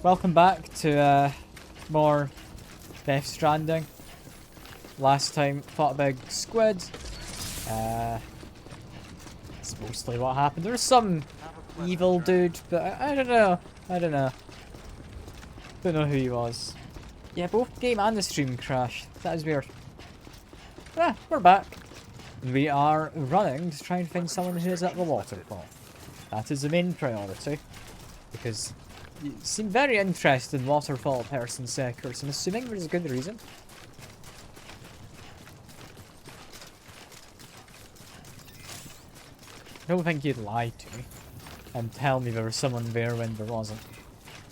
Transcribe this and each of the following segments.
Welcome back to more Death Stranding. Last time fought a big squid. That's mostly what happened. There was some evil dude, but I don't know. I don't know. Don't know who he was. Yeah, both game and the stream crashed. That is weird. Ah, we're back. We are running to try and find someone who is at the waterfall. That is the main priority. Because you seem very interested in waterfall person seekers. I'm assuming there's a good reason. I don't think you'd lie to me and tell me there was someone there when there wasn't.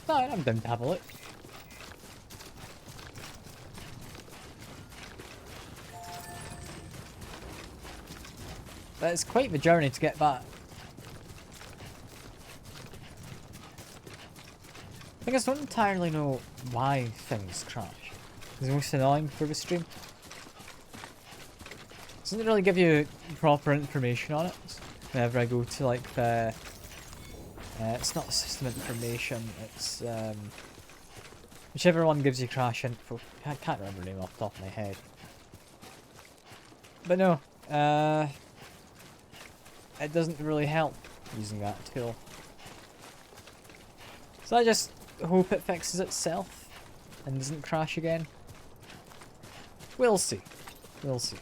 No, I'm down to have a look. But it's quite the journey to get back. I guess I don't entirely know why things crash. It's most annoying for the stream. It doesn't really give you proper information on it. Whenever I go to like the... it's not system information, it's whichever one gives you crash info. I can't remember the name off the top of my head. But no, it doesn't really help using that tool. So I just hope it fixes itself and doesn't crash again. We'll see. We'll see.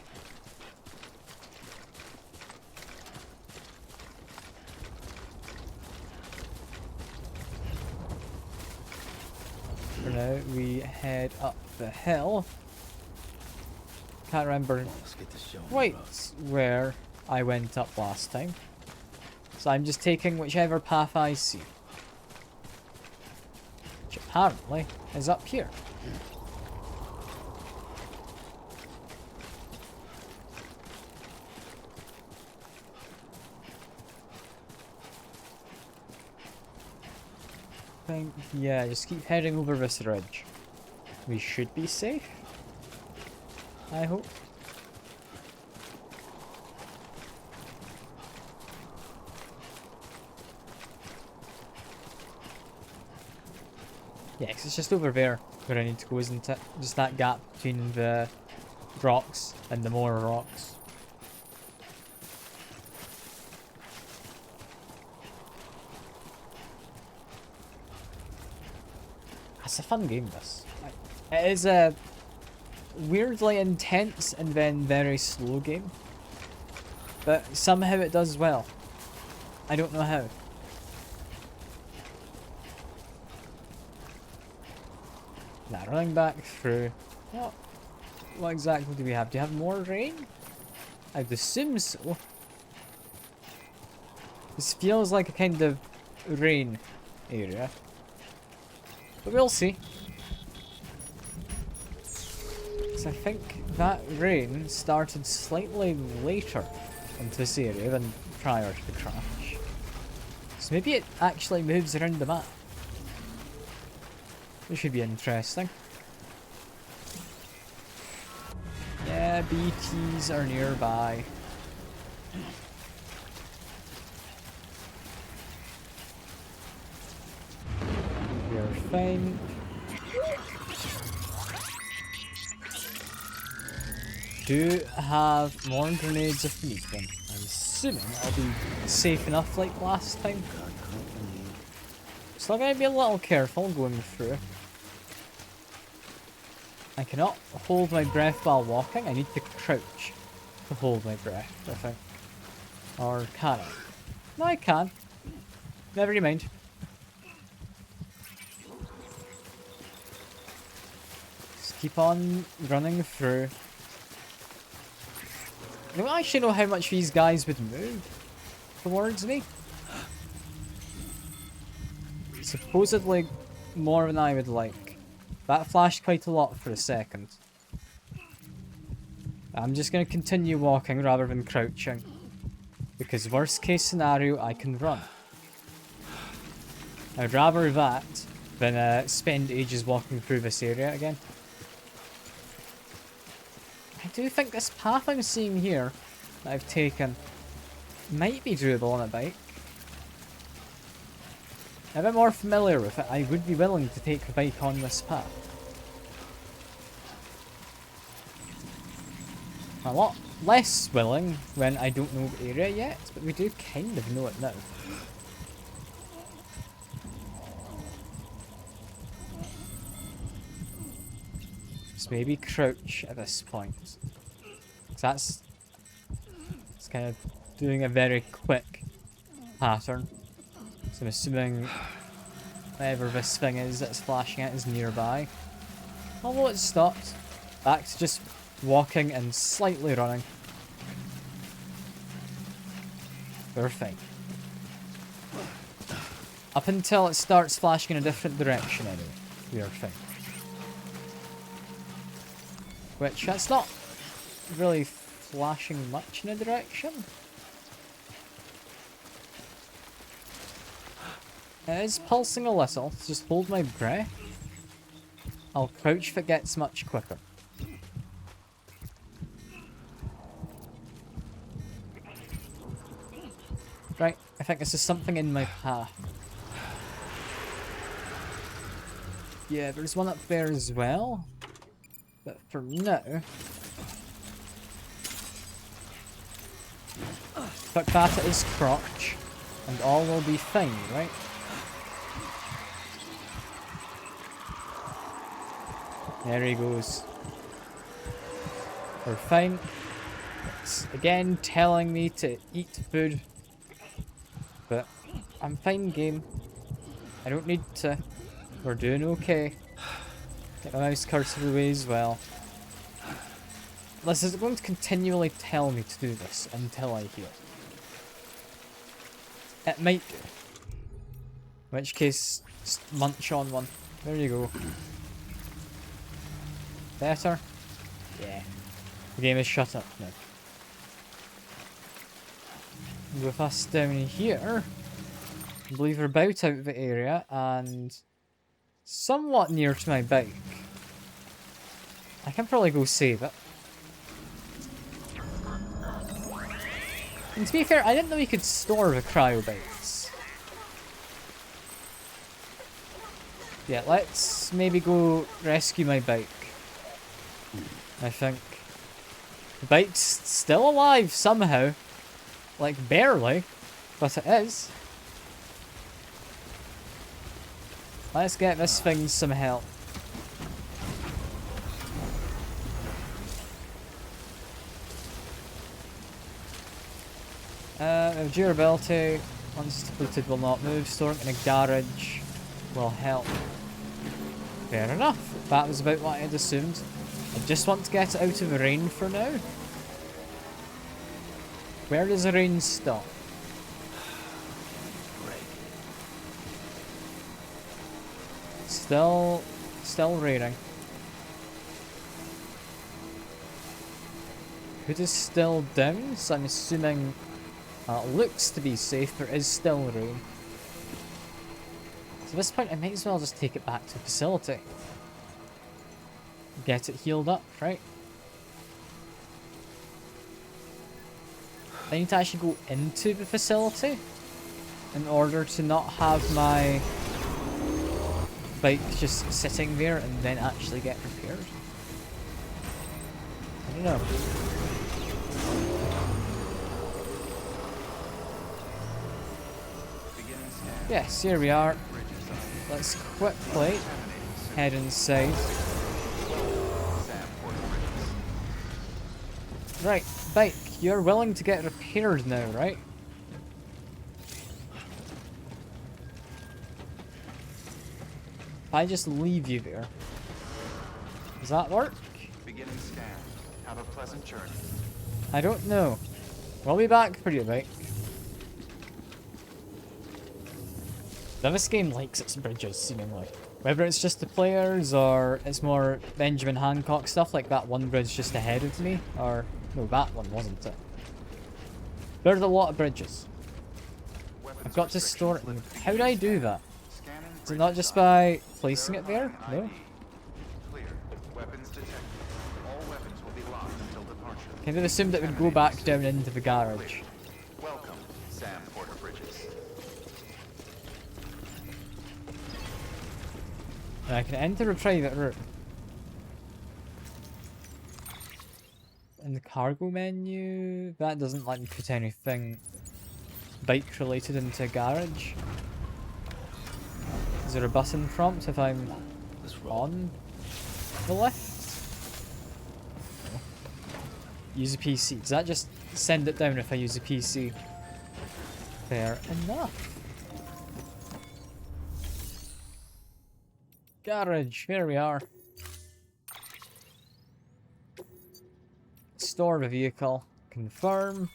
For now, we head up the hill. Can't remember quite where I went up last time. So I'm just taking whichever path I see. Which apparently is up here. Yeah, just keep heading over this ridge. We should be safe. I hope. Yeah, 'cause it's just over there where I need to go, isn't it? Just that gap between the rocks and the more rocks. It's a fun game, this. It is a weirdly intense and then very slow game. But somehow it does well. I don't know how. Now, running back through... What exactly do we have? Do you have more rain? I'd assume so. This feels like a kind of rain area. But we'll see. So I think that rain started slightly later into this area than prior to the crash. So maybe it actually moves around the map. This should be interesting. Yeah, BTs are nearby. We're fine. Do have more grenades if we need them. I'm assuming I'll be safe enough like last time. Still gotta be a little careful going through. I cannot hold my breath while walking. I need to crouch to hold my breath, I think. Or can I? No, I can. Never mind. Just keep on running through. I don't actually know how much these guys would move towards me. Supposedly more than I would like. That flashed quite a lot for a second. I'm just going to continue walking rather than crouching. Because worst case scenario, I can run. I'd rather that than spend ages walking through this area again. I do think this path I'm seeing here that I've taken might be doable on a bike. a bit more familiar with it, I would be willing to take the bike on this path. A lot less willing when I don't know the area yet, but we do kind of know it now. So maybe crouch at this point. Because it's kind of doing a very quick pattern. So I'm assuming whatever this thing is that's flashing at is nearby. Although it's stopped. Back to just walking and slightly running. We're fine. Up until it starts flashing in a different direction anyway. We are fine. Which, that's not really flashing much in a direction. It is pulsing a little, so just hold my breath. I'll crouch if it gets much quicker. Right, I think this is something in my path. Yeah, there's one up there as well. But for now... Quick path at his crotch, and all will be fine, right? There he goes. We're fine. It's again telling me to eat food. But I'm fine, game. I don't need to. We're doing okay. Get my mouse cursor away as well. This is going to continually tell me to do this until I heal. It might do. In which case, just munch on one. There you go. Better? Yeah. The game is shut up now. With us down here, I believe we're about out of the area and somewhat near to my bike. I can probably go save it. And to be fair, I didn't know you could store the cryo bikes. Yeah, let's maybe go rescue my bike. I think. The bike's still alive somehow. Like, barely. But it is. Let's get this thing some help. Durability, once depleted, will not move. Storing in a garage will help. Fair enough. That was about what I had assumed. I just want to get it out of the rain for now. Where does the rain stop? Still raining. Hood is still down, so I'm assuming it looks to be safe, but it is still rain. So at this point, I might as well just take it back to the facility. Get it healed up, right? I need to actually go into the facility in order to not have my bike just sitting there and then actually get repaired. I don't know. Yes, here we are. Let's quickly head inside. Right, bike, you're willing to get repaired now, right? If I just leave you there, does that work? Beginning scan. Have a pleasant journey. I don't know. We'll be back for you, bike. This game likes its bridges, seemingly. Whether it's just the players, or it's more Benjamin Hancock stuff, like that one bridge just ahead of me. Or, no, that one wasn't it. There's a lot of bridges. I've got to store it. How do I do that? Is it not just by placing it there? No? Kind of assumed it would go back down into the garage. Welcome, Sam Porter Bridges. And I can enter a private route. In the cargo menu, that doesn't let me put anything bike related into a garage. Is there a button prompt if I'm on the lift? No. Use a PC. Does that just send it down if I use a PC? Fair enough. Garage, here we are. Store the vehicle. Confirm.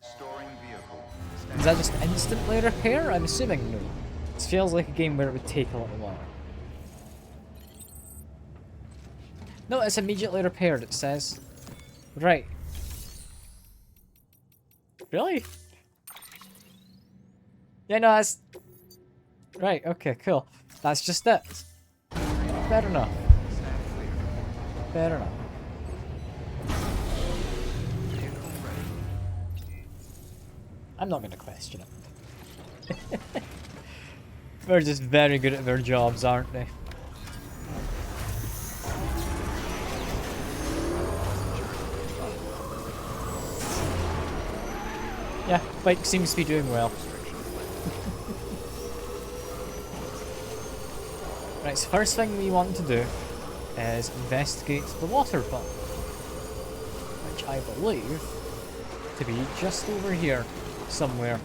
Storing vehicle. Is that just instantly repair? I'm assuming no. This feels like a game where it would take a little while. No, it's immediately repaired, it says. Right. Really? Yeah, no, that's... Right, okay, cool. That's just it. Fair enough. Stand clear. Fair enough. Vehicle ready. I'm not going to question it. They're just very good at their jobs, aren't they? Yeah, bike seems to be doing well. Right, so first thing we want to do is investigate the water pump, which I believe to be just over here somewhere.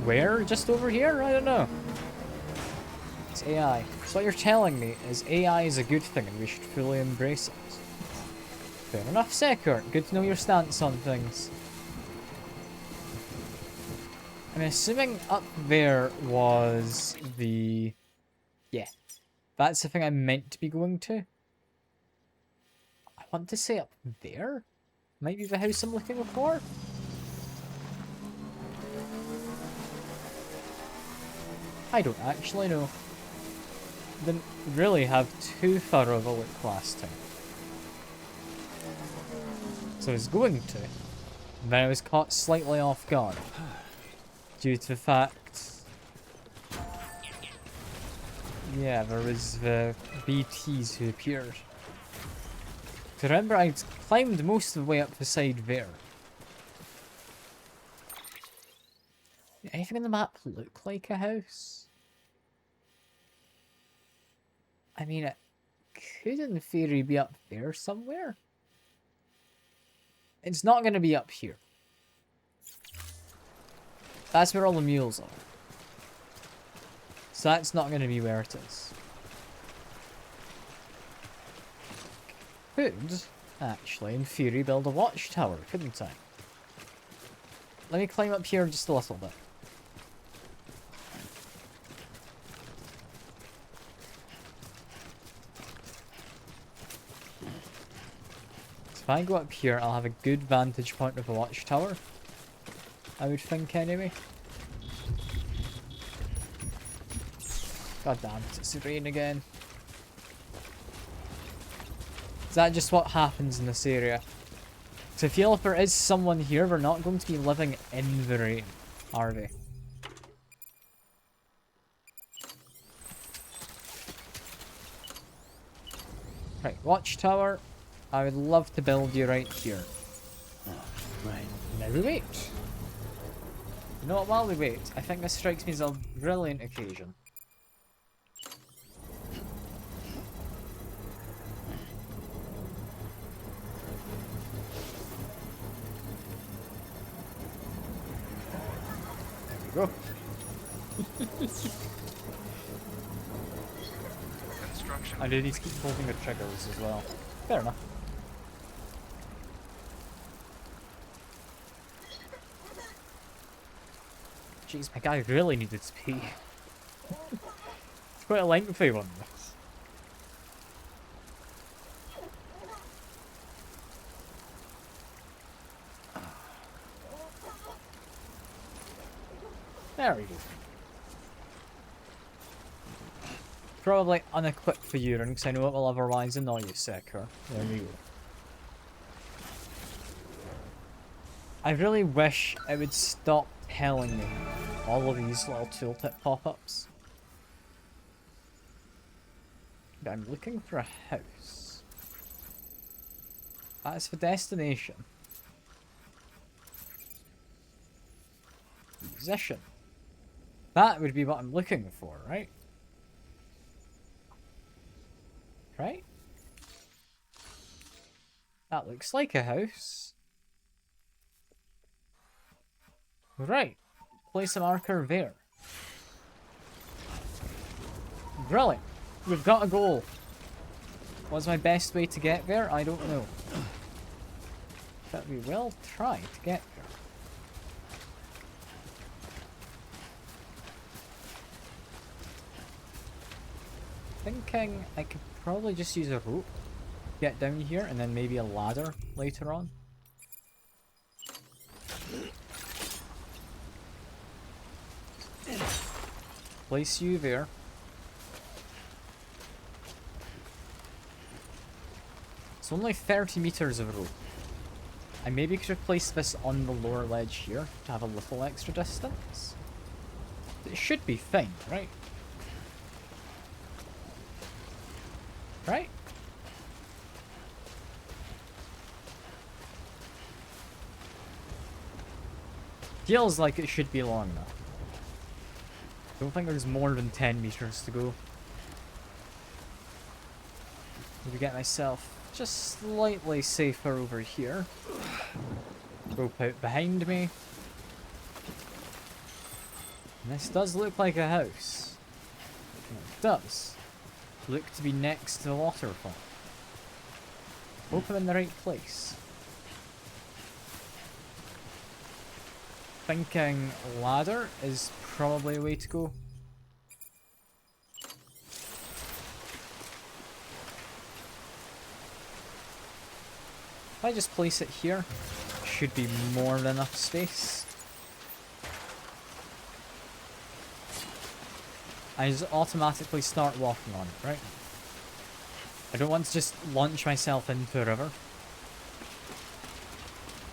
Where? Just over here? I don't know. It's AI. So what you're telling me is AI is a good thing and we should fully embrace it. Fair enough, Sekir. Good to know your stance on things. I'm assuming up there was the... Yeah. That's the thing I'm meant to be going to. I want to say up there? Might be the house I'm looking for? I don't actually know. Didn't really have too thorough of a look last time. So I was going to. Then I was caught slightly off guard. Due to the fact... Yeah, there was the BTs who appeared. To remember, I'd climbed most of the way up the side there. Anything in the map look like a house? I mean, it could in theory be up there somewhere. It's not going to be up here. That's where all the mules are. So that's not going to be where it is. Could, actually, in theory, build a watchtower, couldn't I? Let me climb up here just a little bit. So if I go up here, I'll have a good vantage point of the watchtower. I would think, anyway. God damn it, it's rain again. Is that just what happens in this area? So I feel if there is someone here, they're not going to be living in the rain, are they? Right, watchtower. I would love to build you right here. Right, now we wait. You know what, while we wait, I think this strikes me as a brilliant occasion. There we go. Construction. I do need to keep holding the triggers as well. Fair enough. Jeez, my guy really needed to pee. It's quite a lengthy one, this. There we go. Probably unequipped for urine, because I know it will otherwise annoy you, Sekir. There we go. I really wish it would stop telling me all of these little tooltip pop-ups. I'm looking for a house. That's the destination. Musician. That would be what I'm looking for, right? Right? That looks like a house. Right. Place a marker there. Brilliant. We've got a goal. What's my best way to get there? I don't know. But we will try to get there. Thinking I could probably just use a rope, get down here, and then maybe a ladder later on. Place you there. It's only 30 meters of rope. I maybe could have placed this on the lower ledge here to have a little extra distance. It should be fine, right? Right? Feels like it should be long enough. Don't think there's more than 10 meters to go. Maybe get myself just slightly safer over here. Rope out behind me. And this does look like a house. And it does look to be next to the waterfall. Hope I'm in the right place. Thinking ladder is probably a way to go. If I just place it here, should be more than enough space. I just automatically start walking on it, right? I don't want to just launch myself into a river.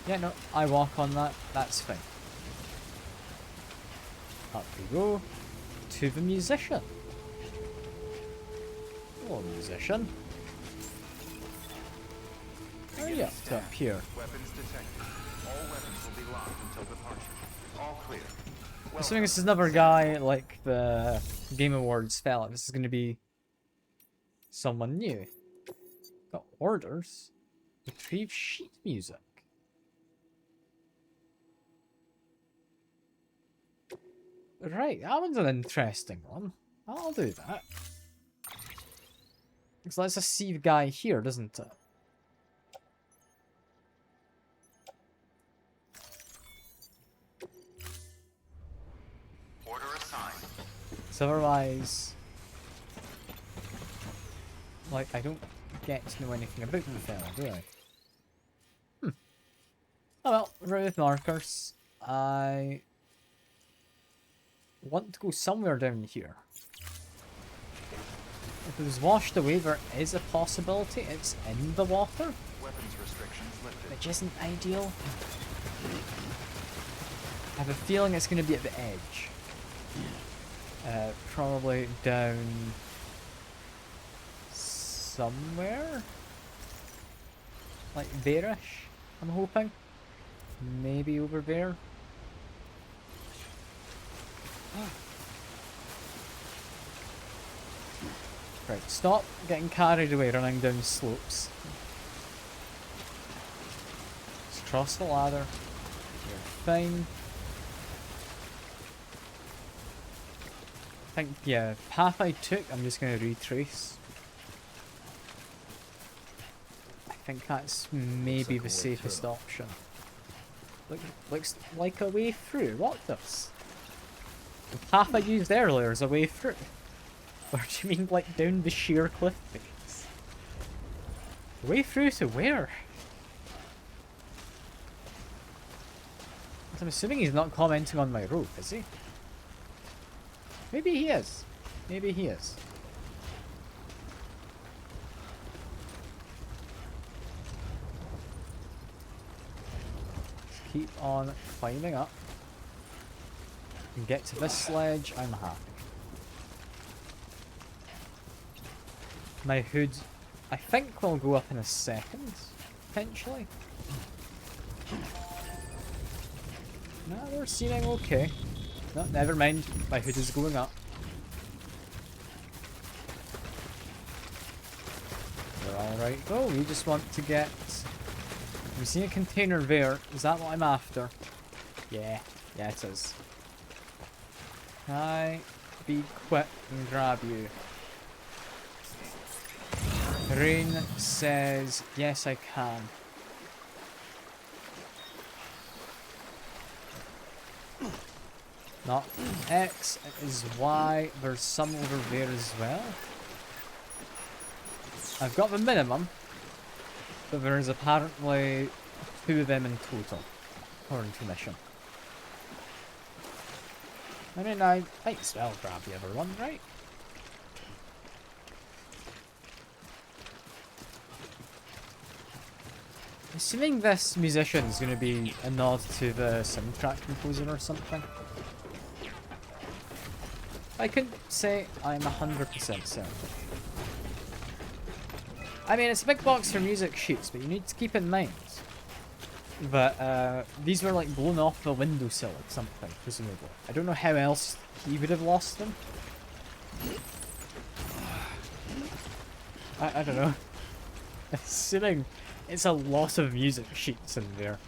Yeah, no, I walk on that, that's fine. Up we go to the musician. Hello, musician. How are you up to up here? Weapons detected. All weapons will be locked until departure. All clear. Assuming this is another guy like the Game Awards fella, this is going to be someone new. Got orders. Retrieve sheet music. Right, that one's an interesting one. I'll do that. So let's just see the guy here, doesn't it? Order assigned. So otherwise, like, I don't get to know anything about the fella, do I? Oh well, right with markers. I want to go somewhere down here. If it was washed away, there is a possibility it's in the water, Weapons restrictions lifted. which isn't ideal. I have a feeling it's going to be at the edge. Probably down somewhere? Like there-ish, I'm hoping. Maybe over there. Right, stop getting carried away running down slopes. Just cross the ladder. You're fine. I think, yeah, path I took, I'm just going to retrace. I think that's maybe the safest option. Looks like a way through. What does? The path I used earlier is a way through. Or do you mean like down the sheer cliff face? Way through to where? I'm assuming he's not commenting on my rope, is he? Maybe he is. Maybe he is. Just keep on climbing up. And get to this sledge, I'm happy. My hood, I think, will go up in a second, potentially. No, we're seeming okay. No, never mind. My hood is going up. We're alright. Oh, we just want to get... We see a container there. Is that what I'm after? Yeah. Yeah, it is. Can I be quick and grab you? Rain says, yes, I can. Not X, it is Y. There's some over there as well. I've got the minimum, but there is apparently 2 of them in total, according to mission. I mean, I might as well grab the other one, right? Assuming this musician is going to be a nod to the soundtrack composer or something. I couldn't say I'm 100% certain. I mean, it's a big box for music sheets, but you need to keep in mind that these were like blown off the windowsill or something, presumably. I don't know how else he would have lost them. I don't know. Assuming it's a lot of music sheets in there.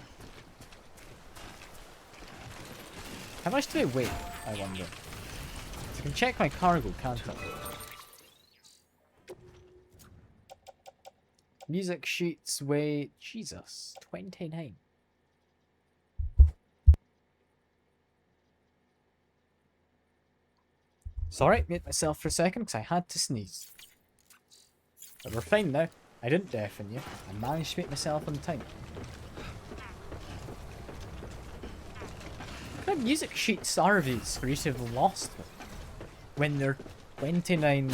How much do they weigh, I wonder? I can check my cargo, can't I? Music sheets weigh... Jesus, 29. Sorry, mute myself for a second because I had to sneeze. But we're fine now. I didn't deafen you. I managed to make myself on time. What kind of music sheets are these for you to have lost them? When they're 29,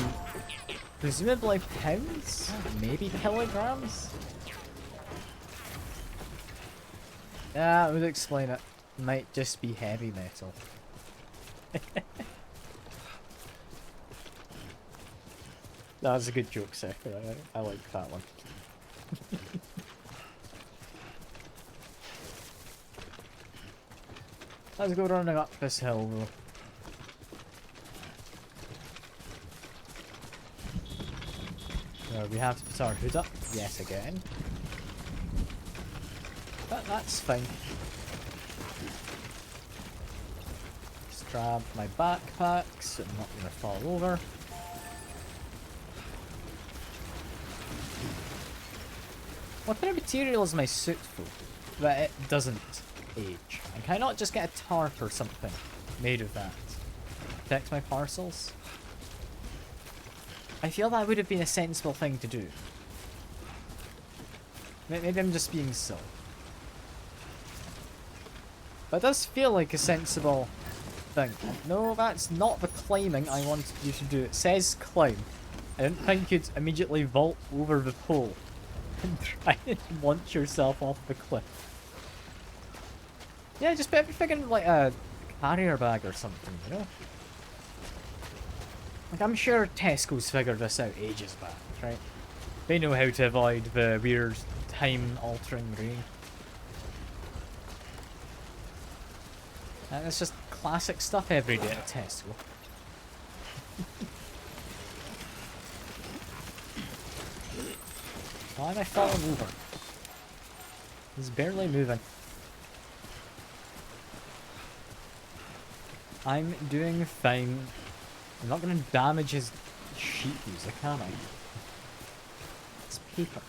presumably pounds? Maybe kilograms? Yeah, I would explain it. Might just be heavy metal. That was a good joke, sir. I like that one. Let's go running up this hill, though. We have to put our hood up. Yes, again. But that's fine. Just grab my backpack so I'm not going to fall over. What kind of material is my suit for that it doesn't age? And can I not just get a tarp or something made of that? Protect my parcels? I feel that would have been a sensible thing to do. Maybe I'm just being silly. But it does feel like a sensible thing. No, that's not the climbing I wanted you to do. It says climb. I didn't think you'd immediately vault over the pole and try and launch yourself off the cliff. Yeah, just put everything in like a carrier bag or something, you know? Like, I'm sure Tesco's figured this out ages back, right? They know how to avoid the weird time-altering rain. And it's just classic stuff every day at Tesco. Why am I falling over? He's barely moving. I'm doing fine. I'm not going to damage his sheet music, can I? It's paper.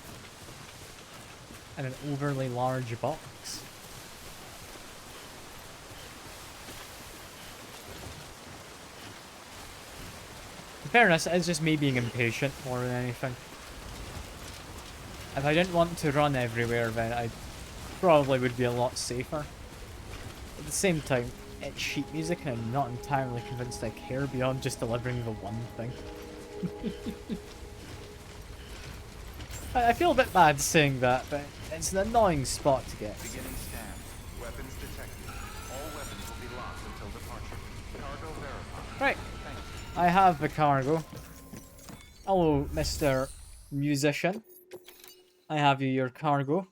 And an overly large box. In fairness, it's just me being impatient more than anything. If I didn't want to run everywhere, then I probably would be a lot safer. At the same time, it's sheet music and I'm not entirely convinced I care beyond just delivering the one thing. I feel a bit bad saying that, but it's an annoying spot to get. Beginning scan. Weapons detected. All weapons will be locked until departure. Cargo verified. Right. Thank you. I have the cargo. Hello, Mr. Musician. I have you your cargo.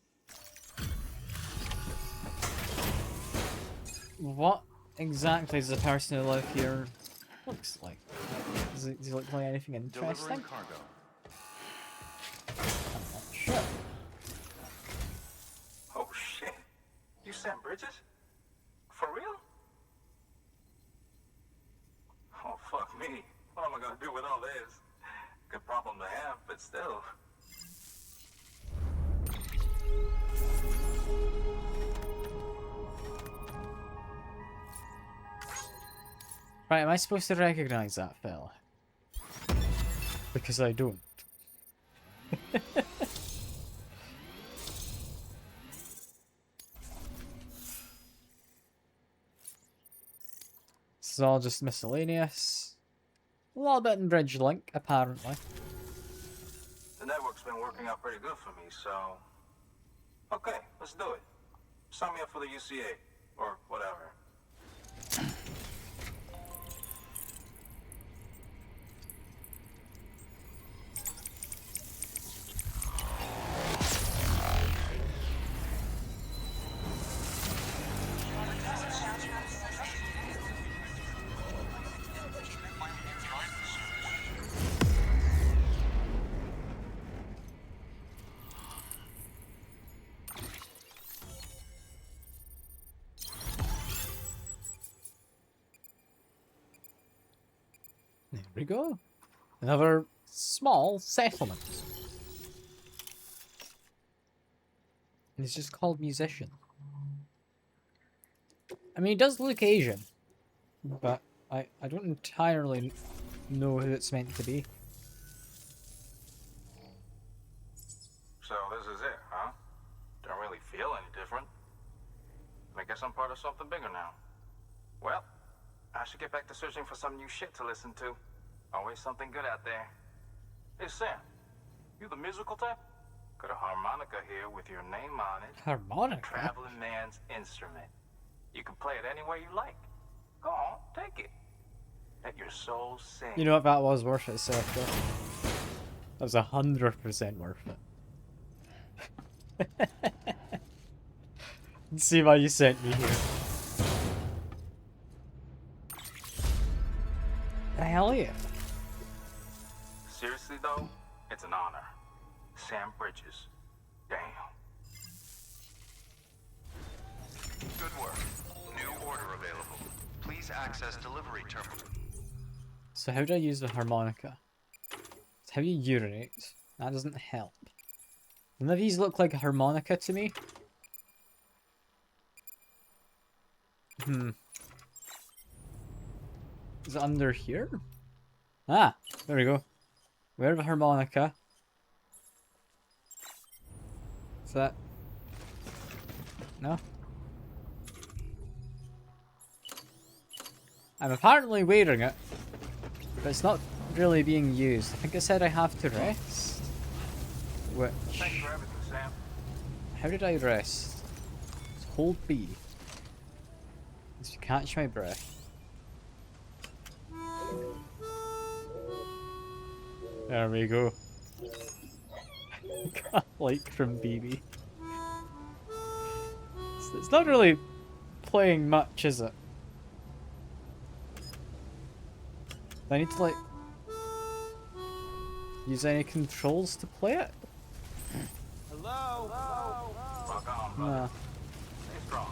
What exactly does the person who lives here looks like? Does he look like anything interesting? Delivering cargo. I'm not sure. Oh shit. You sent Bridges? For real? Oh fuck me. What am I gonna do with all this? Good problem to have, but still. Right, am I supposed to recognize that fella? Because I don't. This is all just miscellaneous. A little bit in Bridge Link, apparently. The network's been working out pretty good for me, so... Okay, let's do it. Sign me up for the UCA, or whatever. There we go. Another small settlement. And it's just called Musician. I mean, he does look Asian, but I don't entirely know who it's meant to be. So this is it, huh? Don't really feel any different. I guess I'm part of something bigger now. Well, I should get back to searching for some new shit to listen to. Always something good out there. Hey Sam, you the musical type? Got a harmonica here with your name on it. Harmonica? Traveling man's instrument. You can play it any way you like. Go on, take it. Let your soul sing. You know what? That was worth it, Sector. That was 100% worth it. Let's see why you sent me here. Hell yeah. Seriously though, it's an honor. Sam Bridges. Damn. Good work. New order available. Please access delivery terminal. So how do I use the harmonica? It's how you urinate. That doesn't help. None of these look like a harmonica to me. Is it under here? Ah, there we go. We have a harmonica. Is that... No? I'm apparently wearing it, but it's not really being used. I think it said I have to rest. Which... Thanks for everything, Sam. How did I rest? It's hold B. Is to catch my breath. There we go. Got like from BB. It's not really playing much, is it? Do I need to like use any controls to play it? Hello? Rock on, brother. No. Stay strong.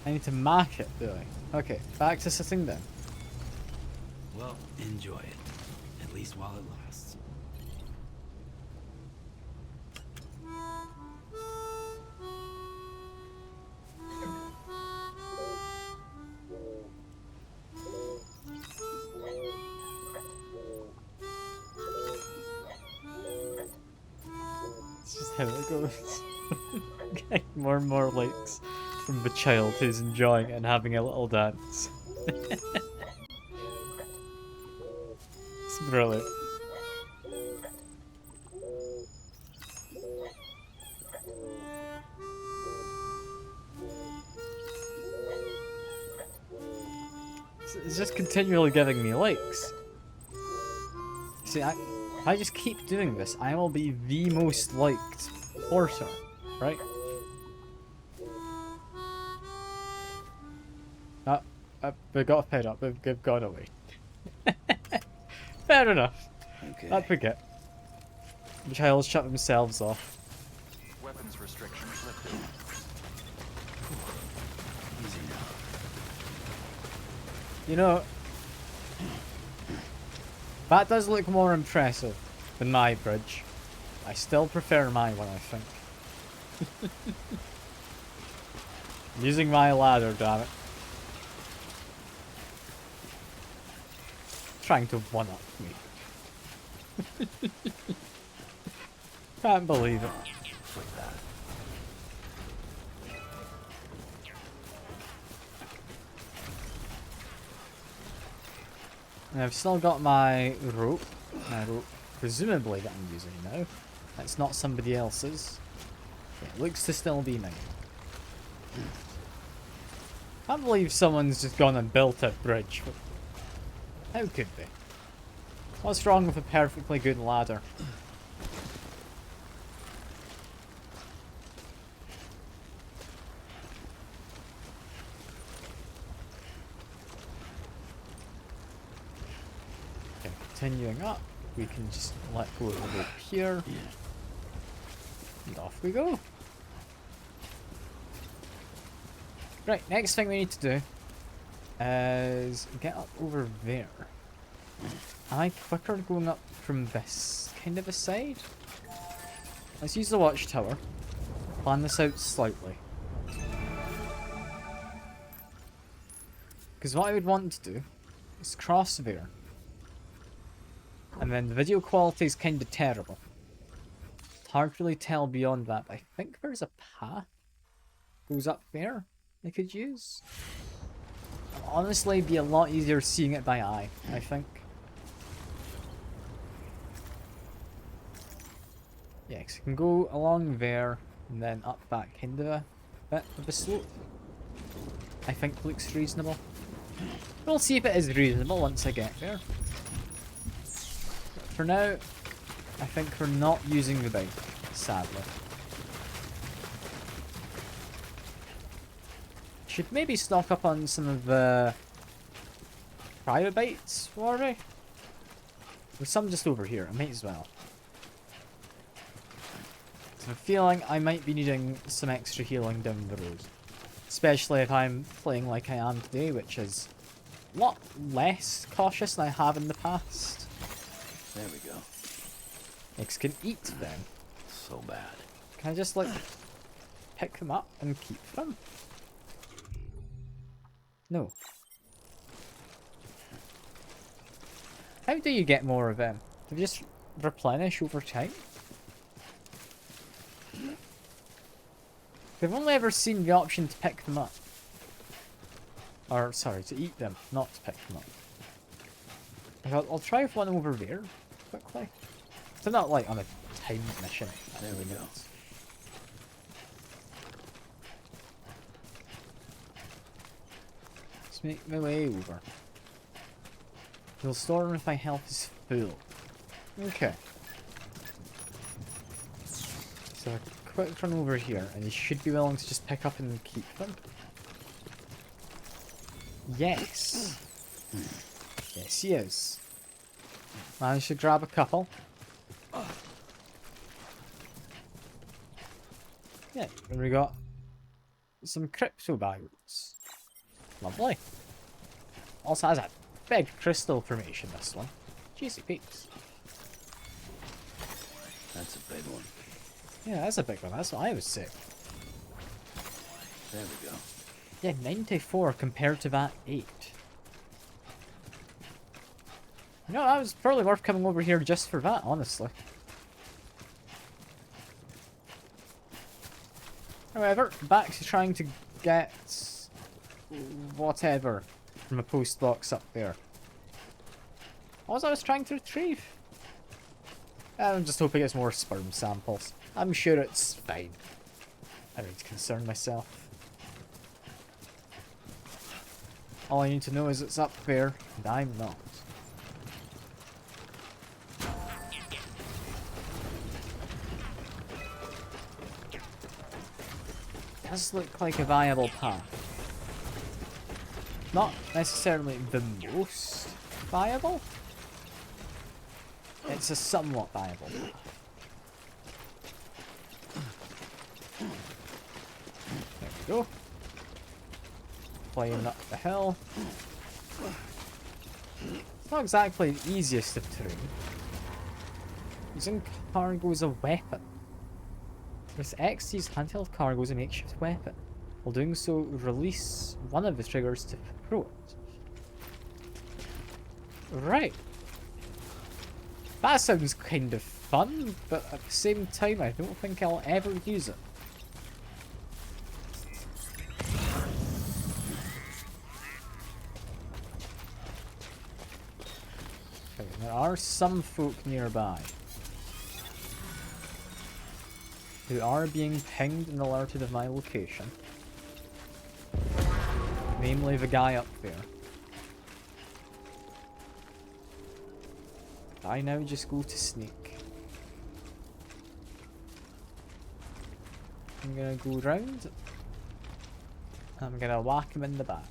I need to mash it, do I? Okay, back to sitting down. Well, enjoy it. At least while it lasts. It's just how it goes. Getting more and more likes from the child who's enjoying it and having a little dance. It's brilliant. It's just continually giving me likes. See, if I just keep doing this, I will be the most liked porter, right? We got fed up. We've gone away. Fair enough. Okay. That we get. The child shut themselves off. Weapons restrictions lifted. Easy now. You know, that does look more impressive than my bridge. I still prefer my one, I think. I'm using my ladder, damn it. Trying to one-up me. Can't believe it. Like that. And I've still got my rope. Presumably that I'm using now. That's not somebody else's. It looks to still be mine. Can't believe someone's just gone and built a bridge. How could they? What's wrong with a perfectly good ladder? Okay, continuing up, we can just let go of the rope here. And off we go. Right, next thing we need to do is get up over there. Am I quicker going up from this kind of a side? Let's use the watchtower. Plan this out slightly. Because what I would want to do is cross there. And then the video quality is kind of terrible. It's hard to really tell beyond that, but I think there's a path goes up there I could use. It'll honestly be a lot easier seeing it by eye, I think. Yeah, because you can go along there and then up that kind of a bit of a slope. I think looks reasonable. We'll see if it is reasonable once I get there. But for now, I think we're not using the bike, sadly. Should maybe stock up on some of the private bites for me. There's some just over here, I might as well. So I'm feeling I might be needing some extra healing down the road. Especially if I'm playing like I am today, which is a lot less cautious than I have in the past. There we go. X can eat them. So bad. Can I just like pick them up and keep them? No. How do you get more of them? Do they just replenish over time? I've only ever seen the option to pick them up. Or, sorry, to eat them, not to pick them up. I'll try with one over there, quickly. So not like on a timed mission. There we go. Let's make my way over. You'll store them if my health is full. Okay. So a quick run over here, and you should be willing to just pick up and keep them. Yes. Yes, he is. Managed to grab a couple. Yeah, and we got some crypto bags. Lovely. Also has a big crystal formation, this one. Juicy peaks. That's a big one. Yeah, that's a big one. That's what I was saying. There we go. Yeah, 94 compared to that 8. You know, that was probably worth coming over here just for that, honestly. However, back to trying to get whatever from a post box up there. What was I trying to retrieve? I'm just hoping it's more sperm samples. I'm sure it's fine. I don't need to concern myself. All I need to know is it's up there, and I'm not. Does look like a viable path. Not necessarily the most viable. It's a somewhat viable path. There we go. Flying up the hill. It's not exactly the easiest of terrain. Using cargo as a weapon. Press X to use handheld cargo as a makeshift weapon. While doing so, release one of the triggers to throw it. Right. That sounds kind of fun, but at the same time, I don't think I'll ever use it. Okay, there are some folk nearby who are being pinged and alerted of my location. Namely the guy up there. I now just go to sneak. I'm gonna go round. I'm gonna whack him in the back.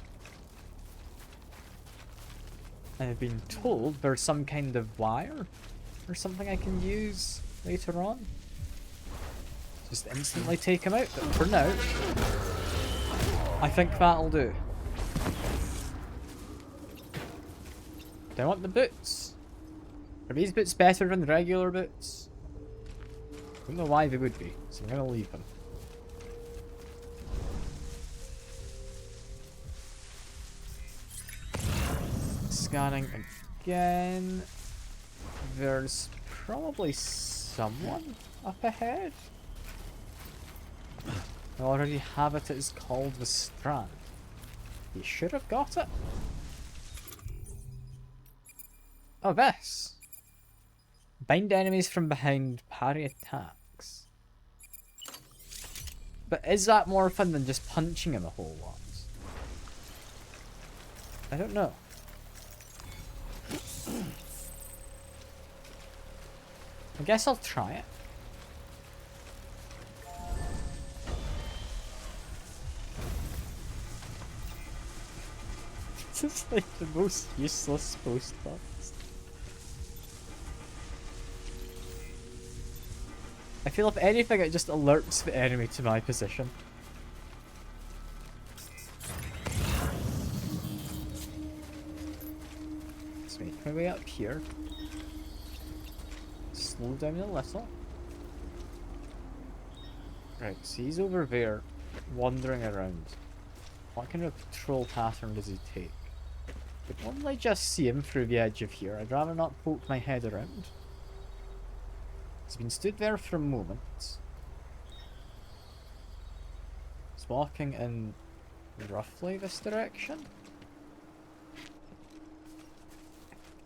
I've been told there's some kind of wire or something I can use later on. Just instantly take him out, but for now, I think that'll do. Do I want the boots? Are these boots better than regular boots? I don't know why they would be, so I'm gonna leave them. Scanning again. There's probably someone up ahead. I already have it. It's called the Strand. You should have got it. Oh, this. Bind enemies from behind, parry attacks. But is that more fun than just punching him a whole lot? I don't know. I guess I'll try it. This is like the most useless post box. I feel if anything it just alerts the enemy to my position. Let's make my way up here. Slow down a little. Right, so he's over there, wandering around. What kind of patrol pattern does he take? I could only just see him through the edge of here. I'd rather not poke my head around. He's been stood there for a moment. He's walking in roughly this direction. I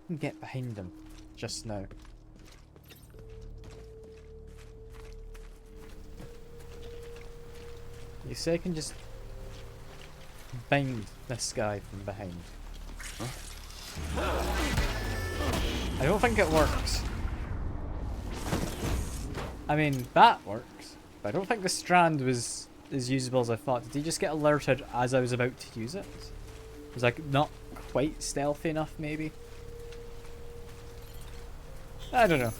can get behind him just now. You say I can just bind this guy from behind. I don't think it works. I mean, that works, but I don't think the strand was as usable as I thought. Did he just get alerted as I was about to use it? It was like not quite stealthy enough, maybe? I don't know.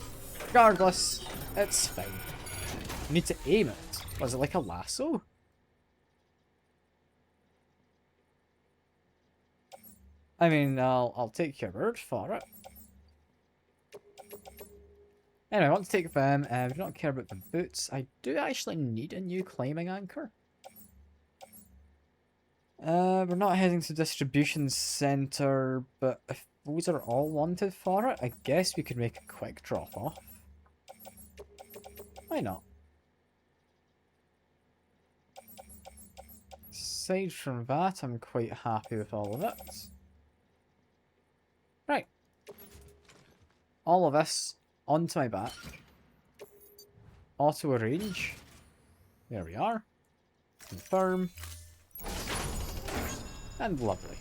Regardless, it's fine. You need to aim it. Was it like a lasso? I mean, I'll take your word for it. Anyway, I want to take them. I do not care about the boots. I do actually need a new climbing anchor. We're not heading to distribution center, but if those are all wanted for it, I guess we could make a quick drop off. Why not? Aside from that, I'm quite happy with all of it. Right. All of this onto my back. Auto arrange. There we are. Confirm. And lovely.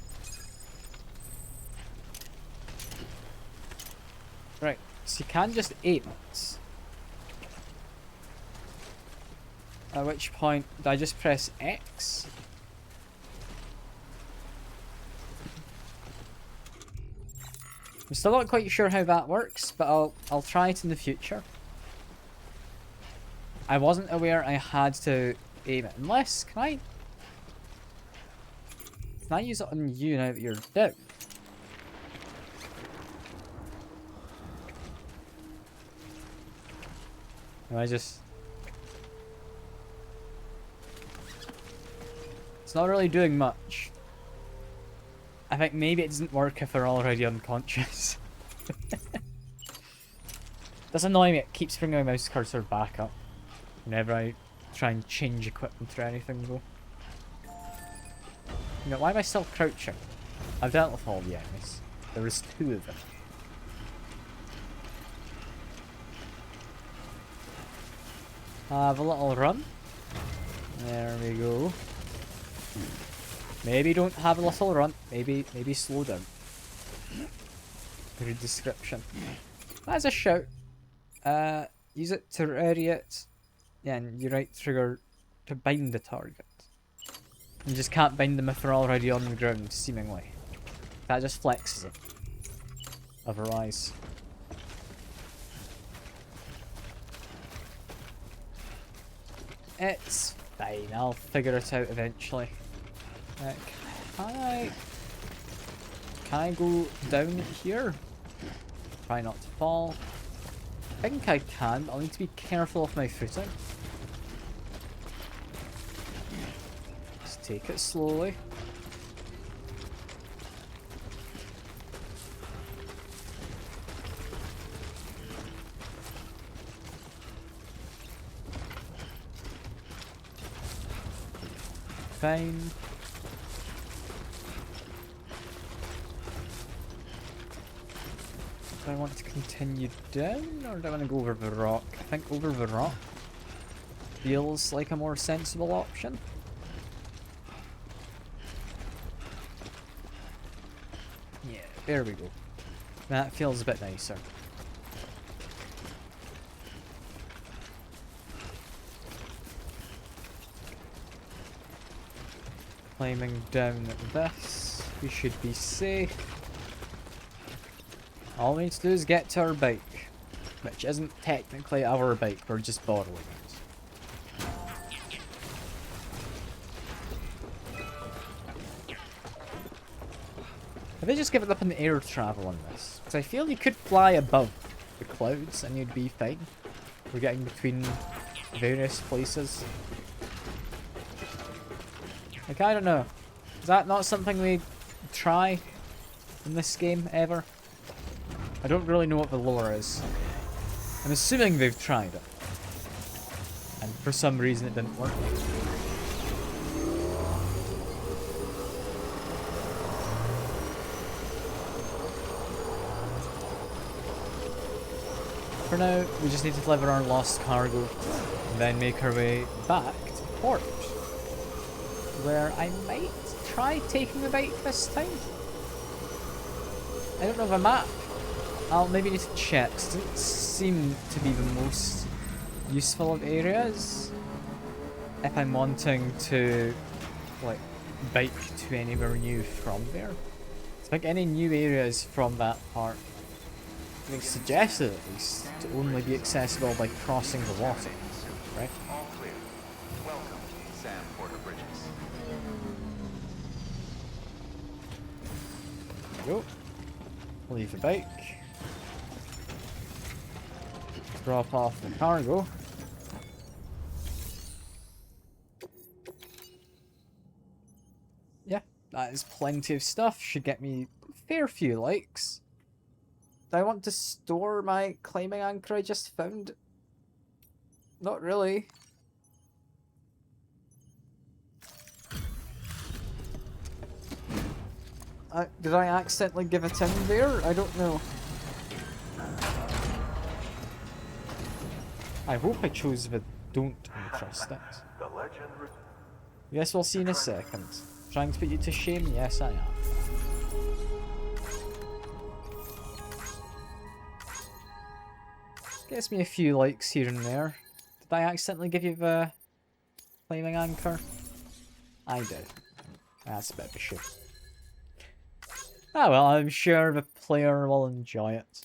Right, so you can just aim it. At which point, do I just press X? I'm still not quite sure how that works, but I'll try it in the future. I wasn't aware I had to aim it. Unless, can I use it on you now that you're down? No, it's not really doing much. I think maybe it doesn't work if we're already unconscious. That's annoying me, it keeps bringing my mouse cursor back up whenever I try and change equipment or anything though. You know, why am I still crouching? I've dealt with all the enemies. There was 2 of them. Have a little run. There we go. Maybe don't have a little run. Maybe slow down. Good description. That's a shout. Use it to ready it. Yeah, and you right trigger to bind the target. You just can't bind them if they're already on the ground, seemingly. That just flexes it. Otherwise. It's fine, I'll figure it out eventually. Can I go down here? Try not to fall. I think I can, but I'll need to be careful of my footing. Just take it slowly. Fine. Do I want to continue down, or do I want to go over the rock? I think over the rock feels like a more sensible option. Yeah, there we go. That feels a bit nicer. Climbing down this, we should be safe. All we need to do is get to our bike, which isn't technically our bike, we're just borrowing it. Have they just given up on the air travel on this? Because I feel you could fly above the clouds and you'd be fine. We're getting between various places. Like, I don't know. Is that not something we try in this game ever? I don't really know what the lore is. I'm assuming they've tried it. And for some reason it didn't work. For now, we just need to deliver our lost cargo and then make our way back to port. Where I might try taking the bike this time. I don't know of a map. I'll maybe need to check. It doesn't seem to be the most useful of areas. If I'm wanting to, like, bike to anywhere new from there. I think any new areas from that part, they suggested at least, to only be accessible by crossing the water. Right? All clear. Welcome, Sam Porter Bridges. There we go. Leave the bike. Drop off the cargo. Yeah, that is plenty of stuff. Should get me a fair few likes. Do I want to store my climbing anchor I just found? Not really. Did I accidentally give it in there? I don't know. I hope I chose the don't trust it. Yes, we'll see in a second. Trying to put you to shame? Yes, I am. Gets me a few likes here and there. Did I accidentally give you the climbing anchor? I did. That's a bit of a shame. Ah well, I'm sure the player will enjoy it.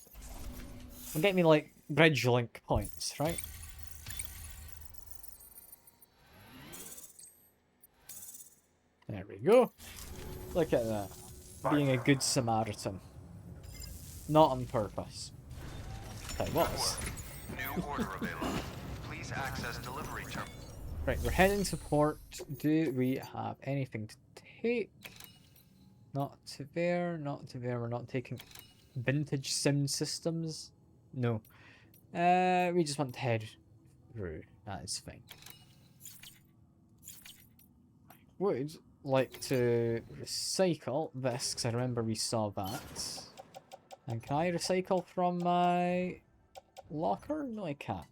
Will get me like bridge link points, right? There we go. Look at that. Being a good Samaritan. Not on purpose. I was. New order available. Please access delivery terminal. Right, we're heading to port. Do we have anything to take? Not to there, not to there. We're not taking vintage sound systems. No. We just want to head through. That is fine. I would like to recycle this, because I remember we saw that. And can I recycle from my locker? No, I can't.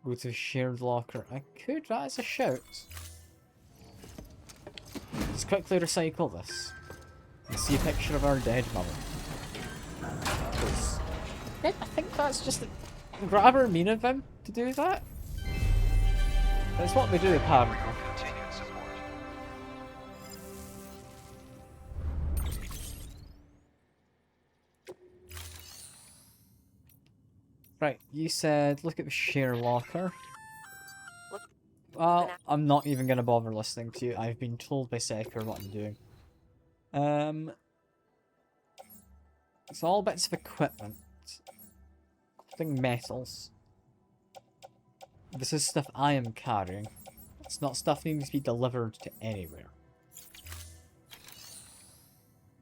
Go to shared locker. I could, that is a shout. Let's quickly recycle this. And see a picture of our dead mother. I think that's just a grabber mean of him to do that. That's what they do apparently. Continued support. Right, you said look at the share locker. Well, I'm not even going to bother listening to you. I've been told by Secker what I'm doing. It's all bits of equipment. Including metals. This is stuff I am carrying. It's not stuff that needs to be delivered to anywhere.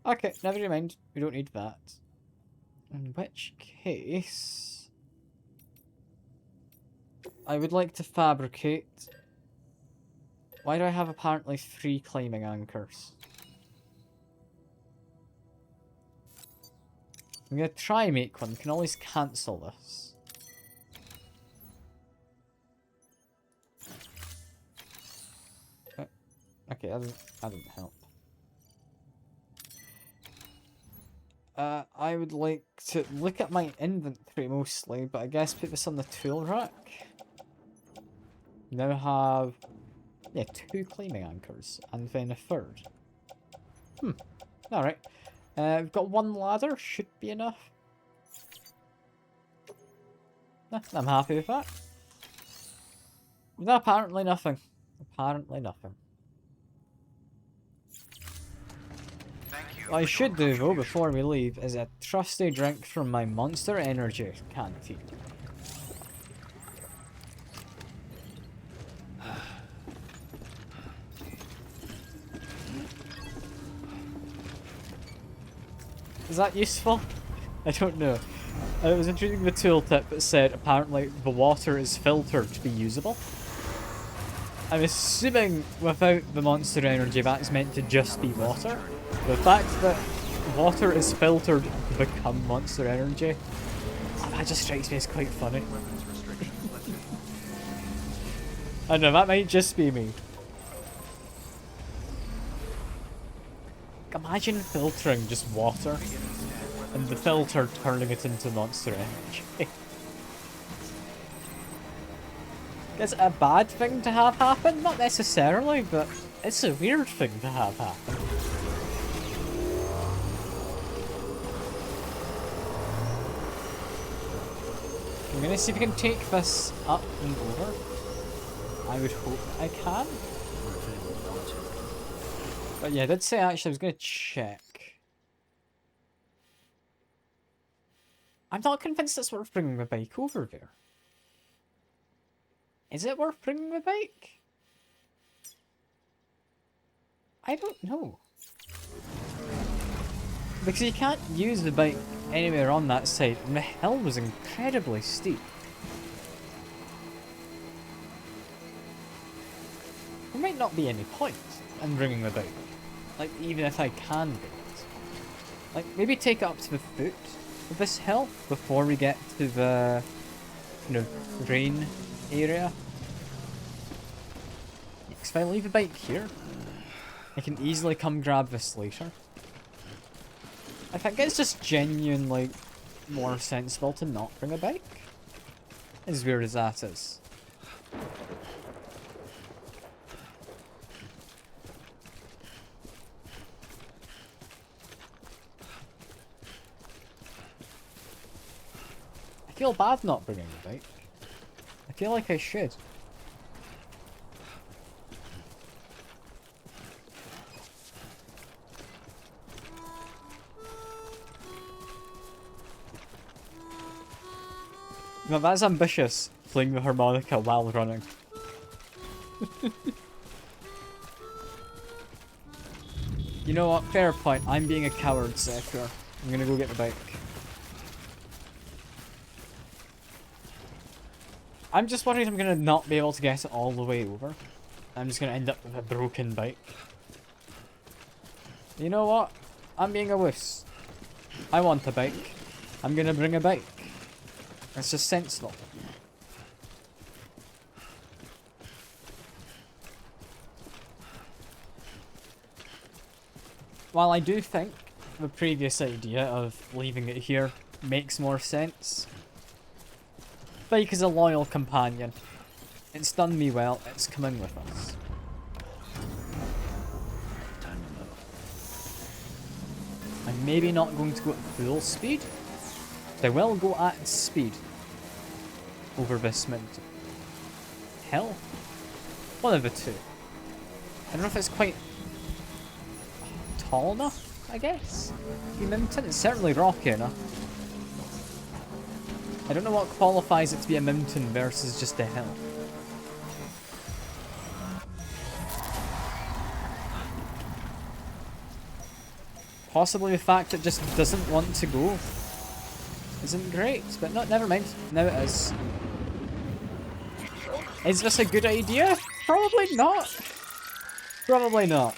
Okay, never mind. We don't need that. In which case... I would like to fabricate... Why do I have apparently 3 climbing anchors? I'm gonna try and make one. Can always cancel this. Okay, that didn't help. I would like to look at my inventory mostly, but I guess put this on the tool rack. Now have, yeah, 2 climbing anchors, and then a 3rd. Alright. We've got 1 ladder, should be enough. I'm happy with that. No, apparently nothing. Apparently nothing. What I should do though, before we leave, is a trusty drink from my Monster Energy canteen. Is that useful? I don't know. I was reading the tooltip that said apparently the water is filtered to be usable. I'm assuming without the Monster Energy that's meant to just be water. The fact that water is filtered to become Monster Energy, that just strikes me as quite funny. I don't know, that might just be me. Imagine filtering just water, and the filter turning it into Monster Energy. It's a bad thing to have happen? Not necessarily, but it's a weird thing to have happen. I'm gonna see if I can take this up and over. I would hope I can. But yeah, I did say actually I was gonna check. I'm not convinced it's worth bringing the bike over there. Is it worth bringing the bike? I don't know. Because you can't use the bike anywhere on that side, and the hill was incredibly steep. There might not be any point in bringing the bike. Like, even if I can bring it. Like, maybe take it up to the foot of this hill before we get to the, you know, rain area. Because if I leave the bike here, I can easily come grab this later. I think it's just genuine, like, more sensible to not bring a bike. As weird as that is. I feel bad not bringing a bike. I feel like I should. Now that's ambitious, playing the harmonica while running. You know what, fair point, I'm being a coward, Sector. I'm gonna go get the bike. I'm just worried I'm gonna not be able to get it all the way over. I'm just gonna end up with a broken bike. You know what? I'm being a wuss. I want a bike. I'm gonna bring a bike. It's just sensible. While I do think the previous idea of leaving it here makes more sense, bike is a loyal companion. It's done me well, it's coming with us. I'm maybe not going to go at full speed, but I will go at speed over this mountain. Hill? One of the two. I don't know if it's quite tall enough, I guess. The mountain, it's certainly rocky enough. I don't know what qualifies it to be a mountain versus just a hill. Possibly the fact it just doesn't want to go isn't great, but no, never mind. Now it is. Is this a good idea? Probably not. Probably not.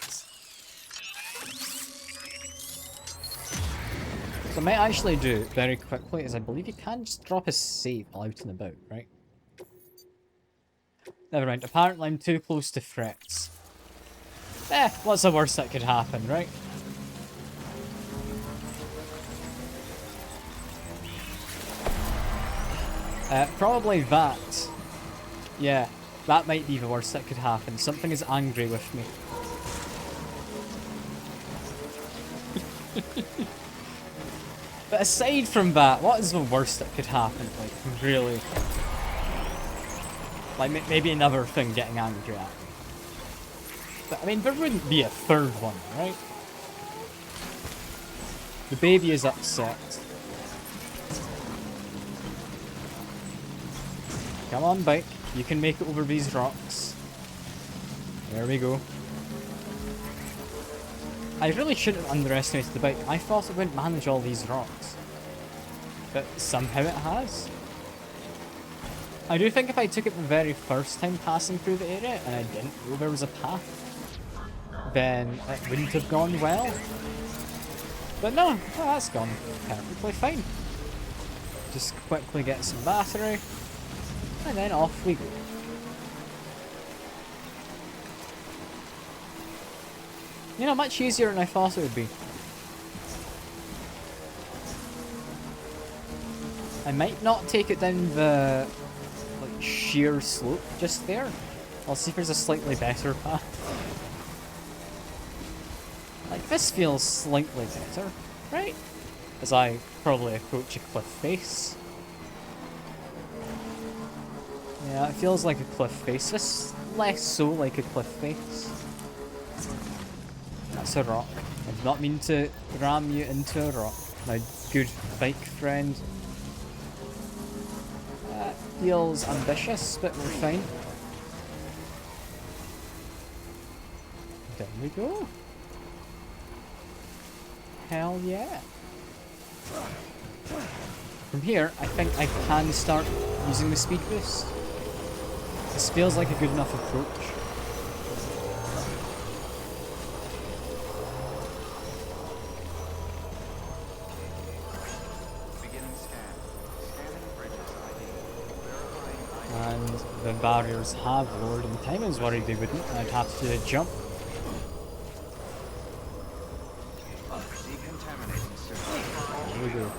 So I might actually do very quickly is I believe you can just drop a save while out and about, right? Never mind. Apparently I'm too close to threats. What's the worst that could happen, right? Probably that. Yeah, that might be the worst that could happen. Something is angry with me. But aside from that, what is the worst that could happen? Like, really? Like, maybe another thing getting angry at me. But, I mean, there wouldn't be a third one, right? The baby is upset. Come on, bike. You can make it over these rocks. There we go. I really shouldn't have underestimated the bike. I thought it wouldn't manage all these rocks. But somehow it has. I do think if I took it the very first time passing through the area and I didn't know there was a path, then it wouldn't have gone well. But no, that's gone perfectly fine. Just quickly get some battery. And then off we go. You know, much easier than I thought it would be. I might not take it down the like sheer slope just there. I'll see if there's a slightly better path. Like this feels slightly better, right? As I probably approach a cliff face. Yeah, it feels like a cliff face. This less so like a cliff face. That's a rock. I did not mean to ram you into a rock, my good bike friend. That feels ambitious, but we're fine. Down we go. Hell yeah. From here, I think I can start using the speed boost. This feels like a good enough approach. And the barriers have lowered in time. I was worried they wouldn't. I'd have to jump. Here we go.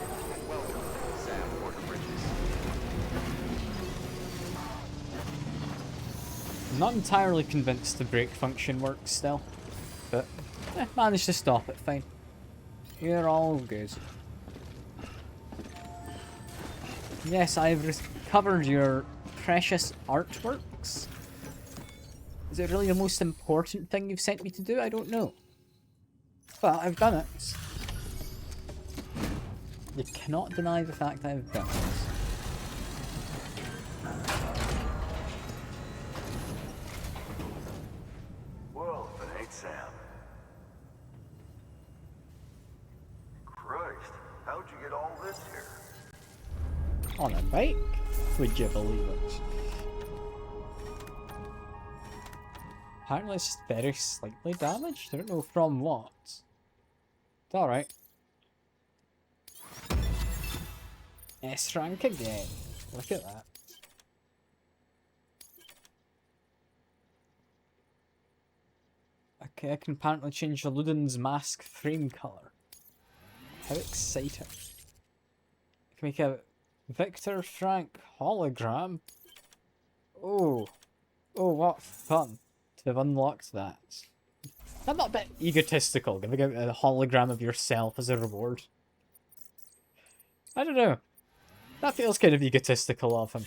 not entirely convinced the brake function works still, but managed to stop it fine. You're all good. Yes, I've recovered your precious artworks. Is it really the most important thing you've sent me to do? I don't know. But I've done it. You cannot deny the fact I've done it. Well, if it ain't Sam. Christ, how'd you get all this here? On a bike? Would you believe it? Apparently it's just very slightly damaged. I don't know from what. It's alright. S rank again. Look at that. Okay, I can apparently change Ludin's mask frame color. How exciting. I can make a Victor Frank hologram. Oh. Oh, what fun to have unlocked that. I'm not a bit egotistical, giving out a hologram of yourself as a reward. I don't know. That feels kind of egotistical of him.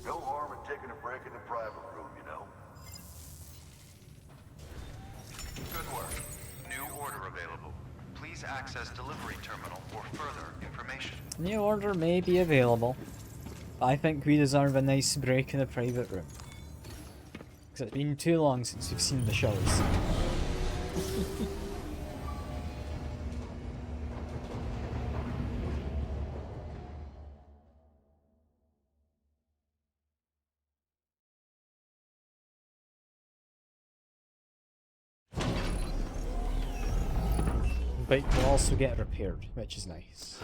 No harm in taking a break in the private room, you know. Good work. New order available. Please access delivery terminal for further information. New order may be available. But I think we deserve a nice break in the private room. Because it's been too long since we've seen the shows. The bike will also get repaired, which is nice.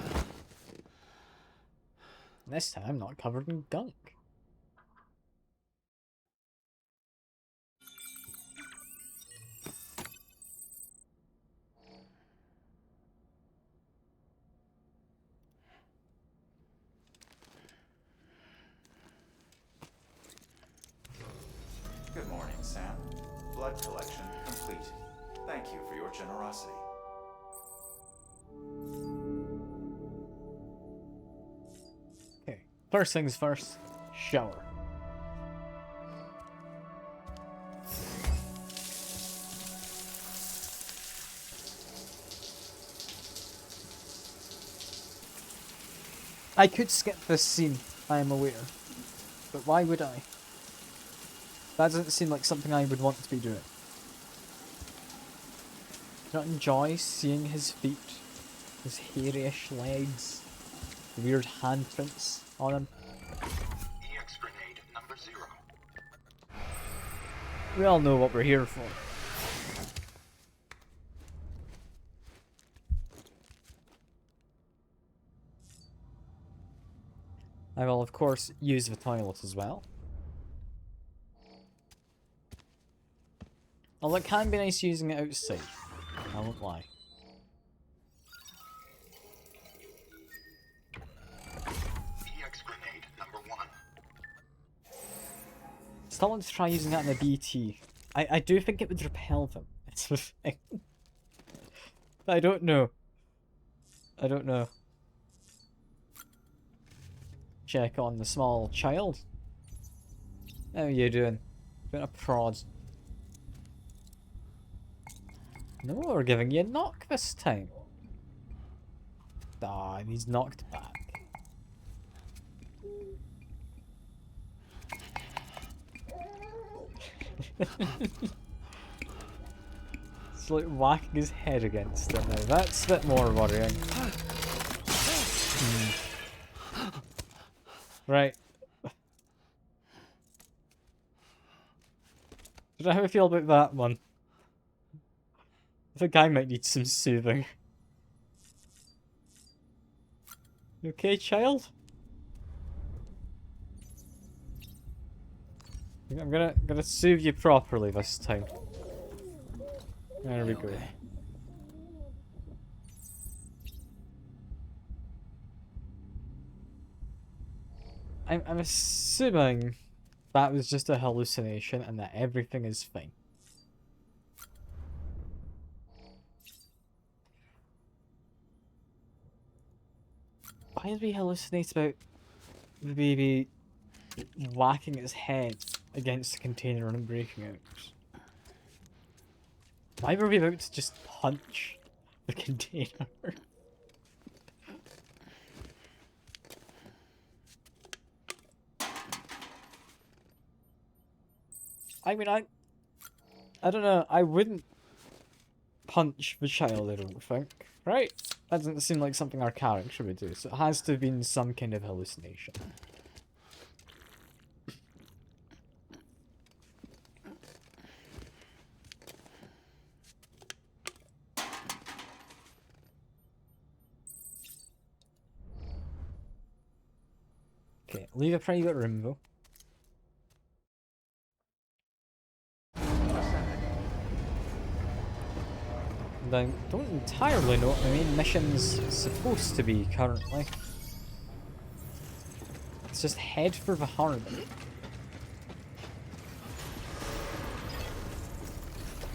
This time not covered in gunk. Good morning, Sam. Blood collection complete. Thank you for your generosity. Okay, first things first, shower. I could skip this scene, I am aware. But why would I? That doesn't seem like something I would want to be doing. Do not enjoy seeing his feet, his hairyish legs, weird handprints on him. EX grenade number 0. We all know what we're here for. I will of course use the toilet as well. Although it can be nice using it outside. I won't lie. EX grenade number 1. Still want to try using that in a BT. I do think it would repel them. It's the thing. But I don't know. I don't know. Check on the small child. How are you doing? Doing a prod. No, we're giving you a knock this time. Ah, and he's knocked back. It's like whacking his head against it now. That's a bit more worrying. Right. How do I feel about that one? I think I might need some soothing. You okay, child? I'm gonna soothe you properly this time. There we go. I'm assuming that was just a hallucination and that everything is fine. Why did we hallucinate about the baby whacking its head against the container and breaking out? Why were we about to just punch the container? I mean, I don't know, I wouldn't punch the child, I don't think. Right? That doesn't seem like something our character would do, so it has to have been some kind of hallucination. Okay, leave a private room though. And I don't entirely know what the main mission's supposed to be currently. Let's just head for the harbor.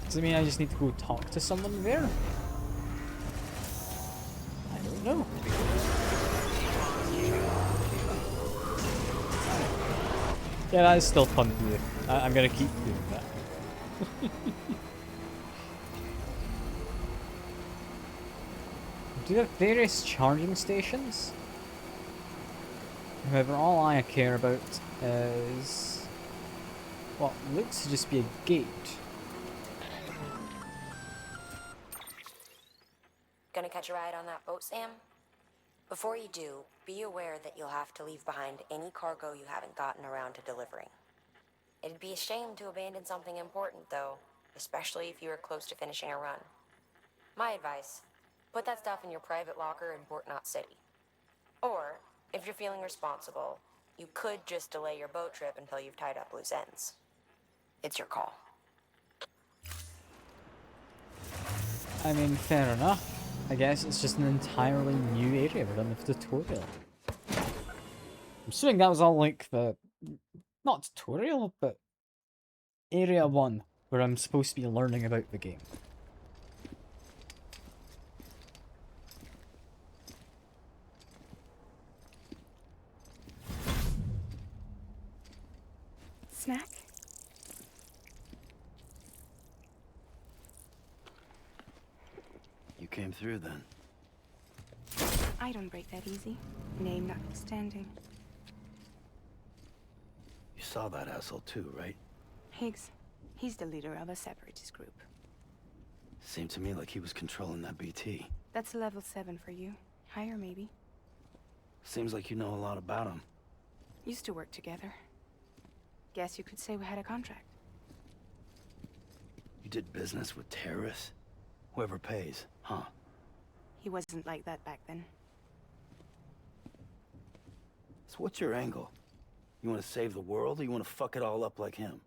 Does it mean I just need to go talk to someone there? I don't know. Yeah, that is still fun to do. I'm gonna keep doing that. Do they have various charging stations? However, all I care about is what looks to just be a gate. Gonna catch a ride on that boat, Sam? Before you do, be aware that you'll have to leave behind any cargo you haven't gotten around to delivering. It'd be a shame to abandon something important, though, especially if you are close to finishing a run. My advice, put that stuff in your private locker in Port Knot City. Or, if you're feeling responsible, you could just delay your boat trip until you've tied up loose ends. It's your call. I mean, fair enough. I guess it's just an entirely new area within the tutorial. I'm assuming that was all like the... not tutorial, but... Area 1, where I'm supposed to be learning about the game. Snack? You came through then. I don't break that easy. Name notwithstanding. You saw that asshole too, right? Higgs. He's the leader of a separatist group. Seemed to me like he was controlling that BT. That's level 7 for you. Higher, maybe. Seems like you know a lot about him. Used to work together. Guess you could say we had a contract. You did business with terrorists? Whoever pays, huh? He wasn't like that back then. So what's your angle? You want to save the world, or you want to fuck it all up like him?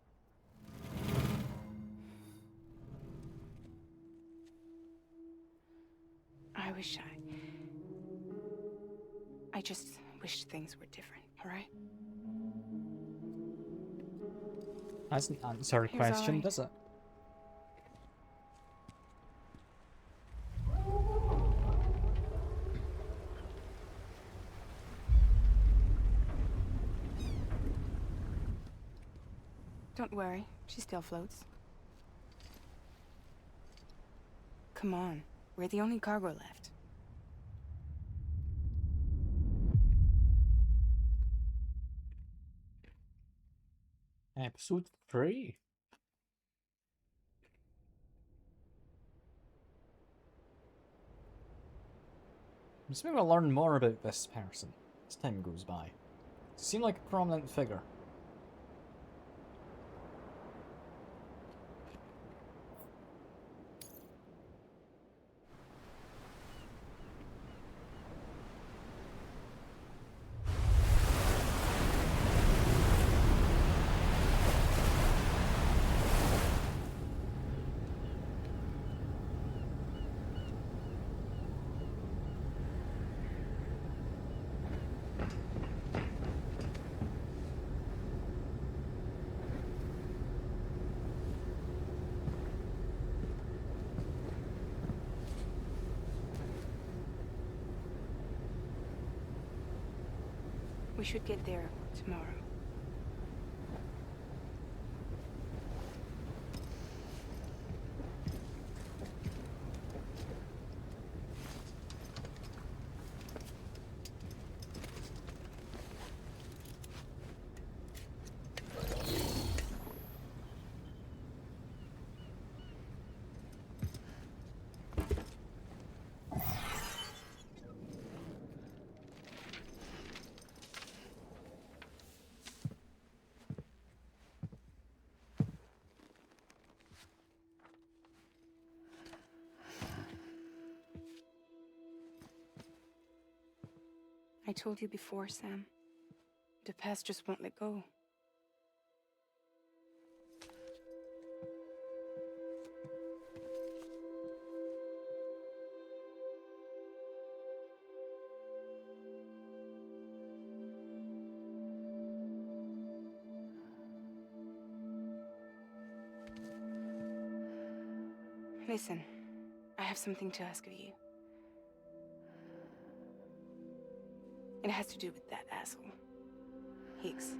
I just wish things were different, alright? That doesn't answer a Here's question, all I- does it? Don't worry, she still floats. Come on, we're the only cargo left. Episode 3. I'm just going to learn more about this person as time goes by. They seem like a prominent figure. We should get there tomorrow. I told you before, Sam. The past just won't let go. Listen, I have something to ask of you. It has to do with that asshole, Higgs.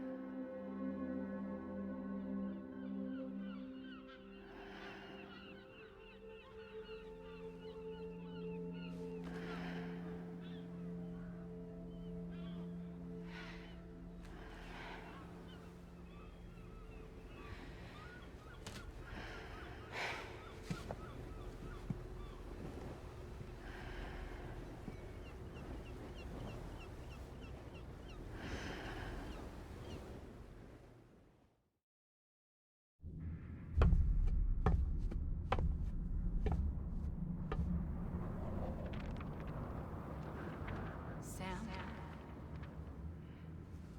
Sam?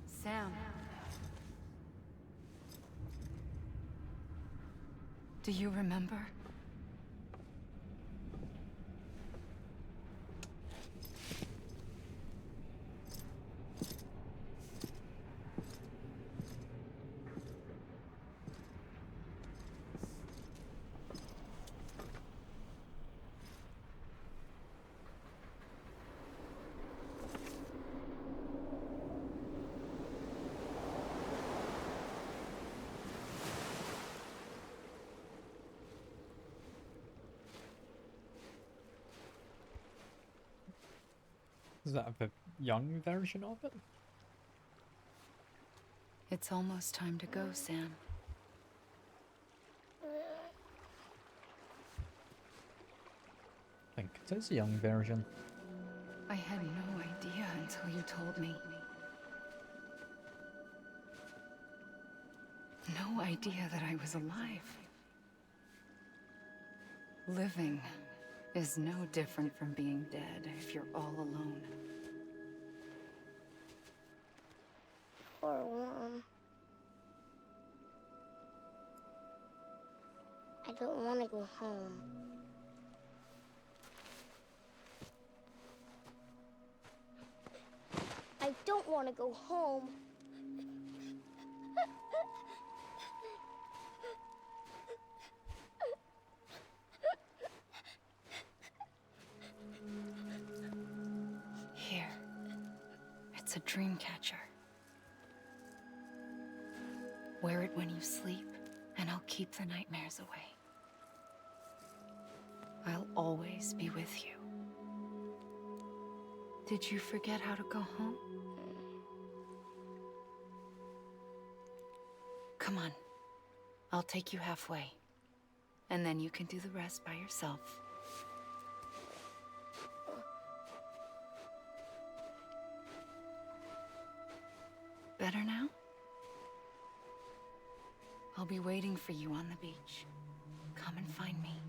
Sam? Do you remember? Is that a young version of it? It's almost time to go, Sam. I think it is a young version. I had no idea until you told me. No idea that I was alive. Living is no different from being dead if you're all alone. Poor Mom. I don't want to go home. I don't want to go home. Here. It's a dream catcher. Wear it when you sleep, and I'll keep the nightmares away. I'll always be with you. Did you forget how to go home? Come on. I'll take you halfway. And then you can do the rest by yourself. Better now? I'll be waiting for you on the beach. Come and find me.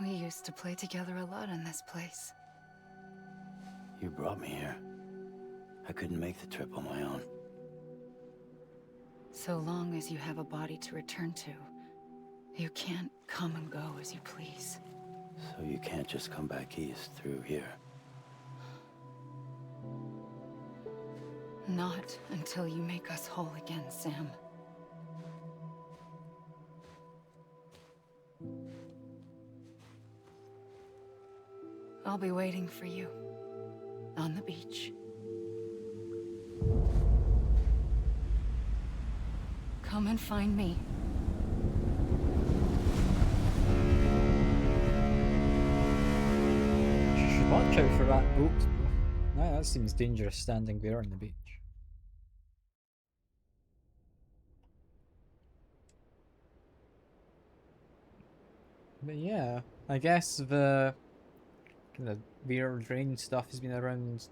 We used to play together a lot in this place. You brought me here. I couldn't make the trip on my own. So long as you have a body to return to, you can't come and go as you please. So you can't just come back east through here. Not until you make us whole again, Sam. I'll be waiting for you. On the beach. Come and find me. You should watch out for that boat. Nah, that seems dangerous standing there on the beach. But yeah, I guess the kind of weird rain stuff has been around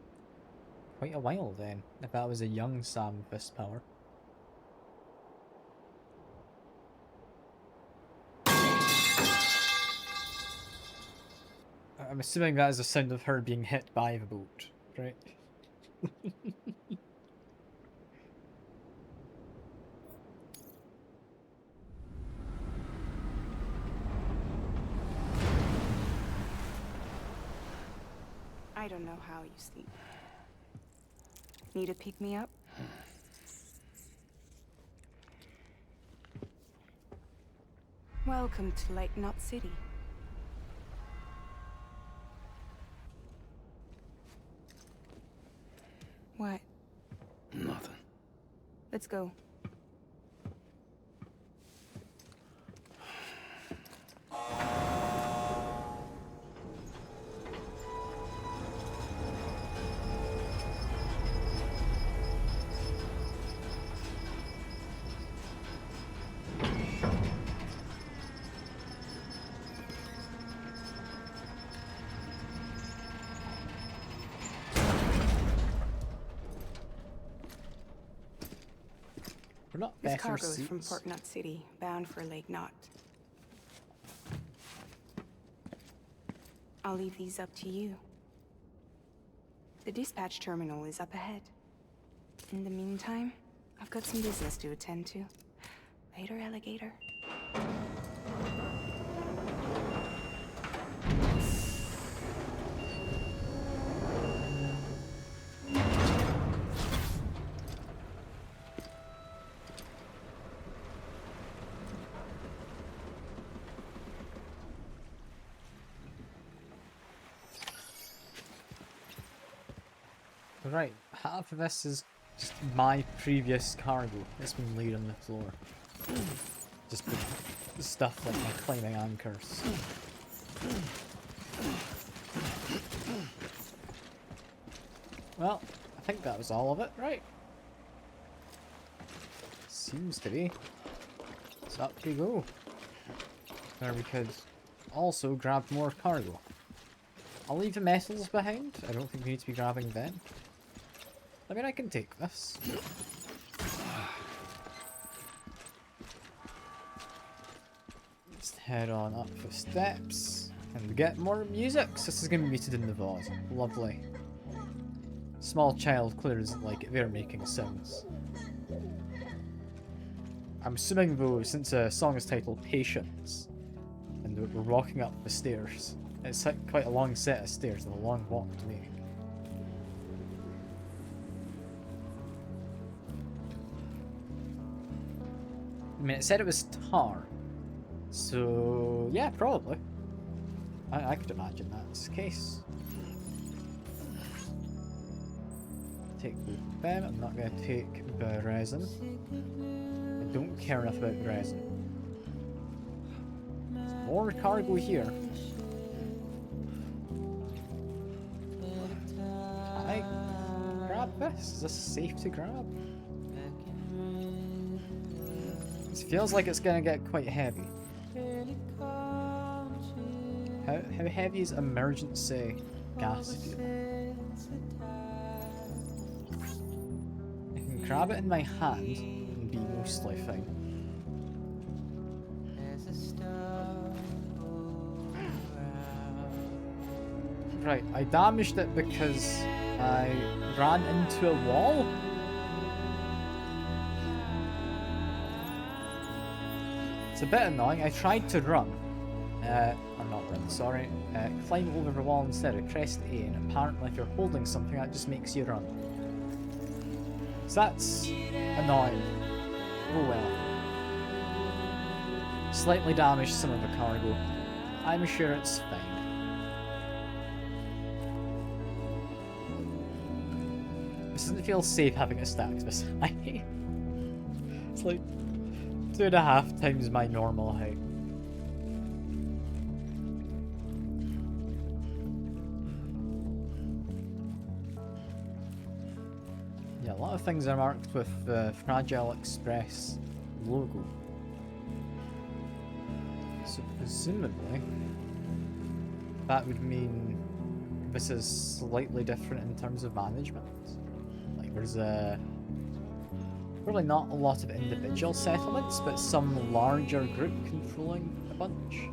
quite a while then, if that was a young Sam Fist power. I'm assuming that is the sound of her being hit by the boat, right? I don't know how you sleep. Need to pick me up? Welcome to Lake Knot City. What? Nothing. Let's go. We're not This better cargo is from seats. Port Knot City, bound for Lake Knot. I'll leave these up to you. The dispatch terminal is up ahead. In the meantime, I've got some business to attend to. Later, alligator. Right, half of this is just my previous cargo that's been laid on the floor. Just the stuff like my climbing anchors. Well, I think that was all of it, right? Seems to be. So up we go. Or we could also grab more cargo. I'll leave the metals behind. I don't think we need to be grabbing them. I mean, I can take this. Let's head on up the steps and get more music. So this is going to be muted in the VOD. Lovely. Small child clearly doesn't like it. They're making sounds. I'm assuming though, since the song is titled Patience, and we're walking up the stairs, it's quite a long set of stairs and a long walk to make. I mean, it said it was tar, so yeah, probably. I could imagine that's the case. Take them. I'm not going to take the resin. I don't care enough about the resin. There's more cargo here. Can I grab this? Is this safe to grab? This feels like it's going to get quite heavy. How heavy is emergency gas fuel? I can grab it in my hand and be mostly fine. Right, I damaged it because I ran into a wall. It's a bit annoying. I tried to run. Or not run, sorry. Climb over the wall instead. I pressed A, and apparently if you're holding something, that just makes you run. So that's annoying. Oh well. Slightly damaged some of the cargo. I'm sure it's fine. This doesn't feel safe having it stacked beside me. It's like 2.5 times my normal height. Yeah, a lot of things are marked with the Fragile Express logo. So presumably, that would mean this is slightly different in terms of management. Like there's probably not a lot of individual settlements, but some larger group controlling a bunch.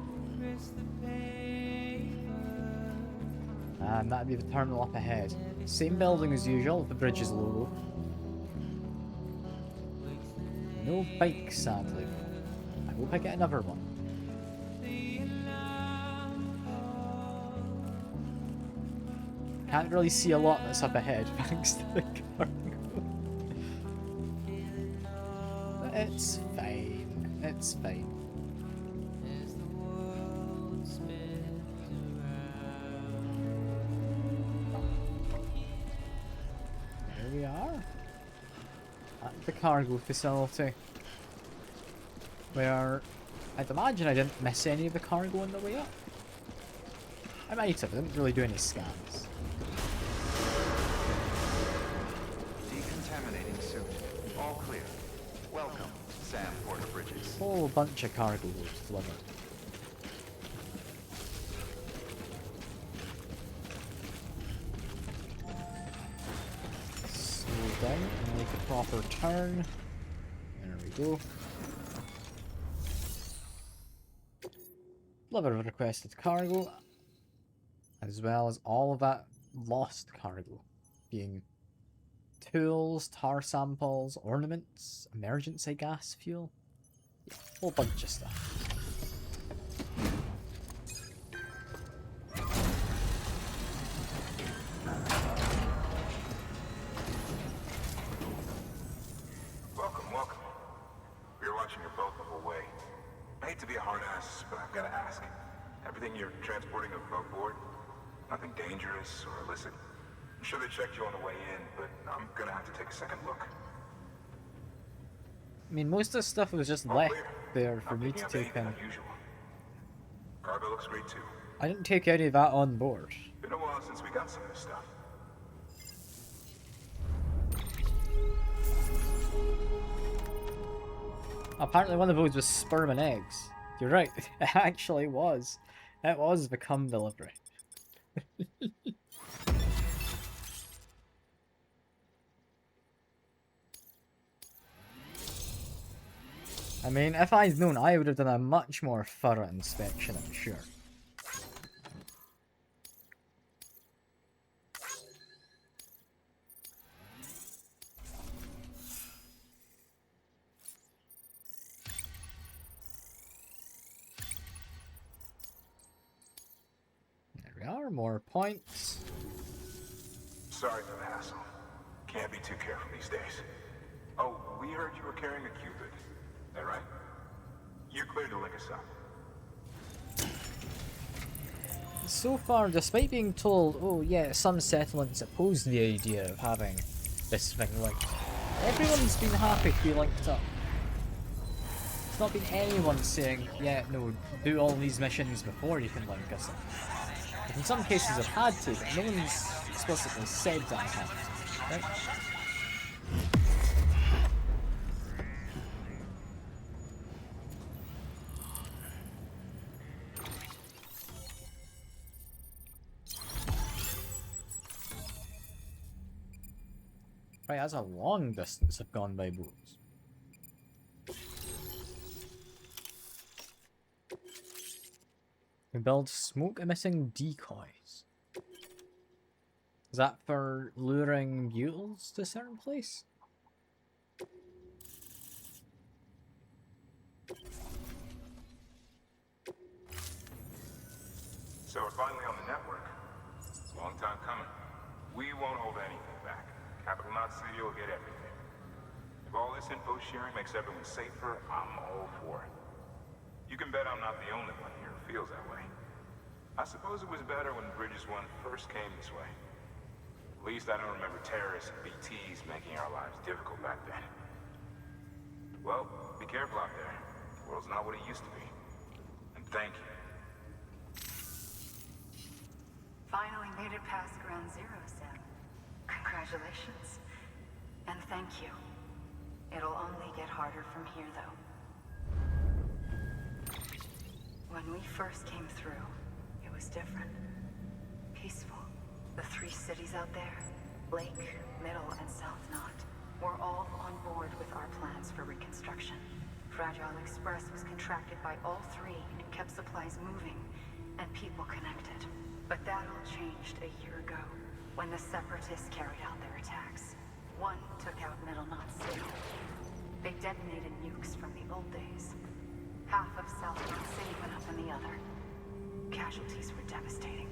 And that'd be the terminal up ahead. Same building as usual with the bridge's logo. No bike, sadly. I hope I get another one. Can't really see a lot that's up ahead thanks to the cargo. But it's fine. It's fine. Here we are. At the cargo facility. Where I'd imagine I didn't miss any of the cargo on the way up. I might have, I didn't really do any scans. Decontaminating suit. All clear. Welcome, Sam Porter Bridges. Whole bunch of cargo was delivered. Slow down and make a proper turn. There we go. Deliver requested cargo, as well as all of that lost cargo, being tools, tar samples, ornaments, emergency gas fuel, yeah, a whole bunch of stuff. Welcome, welcome. We're watching your boat the whole way. I hate to be a hard ass, but I've got to ask. Everything you're transporting above board? Nothing dangerous or illicit? I'm sure they checked you on the way in, but I'm gonna have to take a second look. I mean, most of the stuff was just left there for me to take in. Cargo looks great too. I didn't take any of that on board. Been a while since we got some of this stuff. Apparently one of those was sperm and eggs. You're right, it actually was. It was the cum delivery. I mean, if I'd known, I would have done a much more thorough inspection, I'm sure. There we are, more points. Sorry for the hassle. Can't be too careful these days. Oh, we heard you were carrying a Cupid. Is that right? You're clear to link us up. So far, despite being told, oh yeah, some settlements oppose the idea of having this thing linked, everyone's been happy to be linked up. There's not been anyone saying, yeah, no, do all these missions before you can link us up. But in some cases I've had to, but no one's explicitly said that I have, right? Right, that's a long distance I've gone by boats. We build smoke-emitting decoys. Is that for luring mules to a certain place? So we're finally on the network. It's a long time coming. We won't hold anything back. Capital Knot City will get everything. If all this info sharing makes everyone safer, I'm all for it. You can bet I'm not the only one here who feels that way. I suppose it was better when Bridges 1 first came this way. At least I don't remember terrorists and BTs making our lives difficult back then. Well, be careful out there. The world's not what it used to be. And thank you. Finally made it past ground zero, Sam. Congratulations. And thank you. It'll only get harder from here, though. When we first came through, it was different. Peaceful. The 3 cities out there, Lake, Middle, and South Knot, were all on board with our plans for reconstruction. Fragile Express was contracted by all 3 and kept supplies moving and people connected. But that all changed a year ago, when the Separatists carried out their attacks. One took out Middle Knot City. They detonated nukes from the old days. Half of South Knot City went up in the other. Casualties were devastating.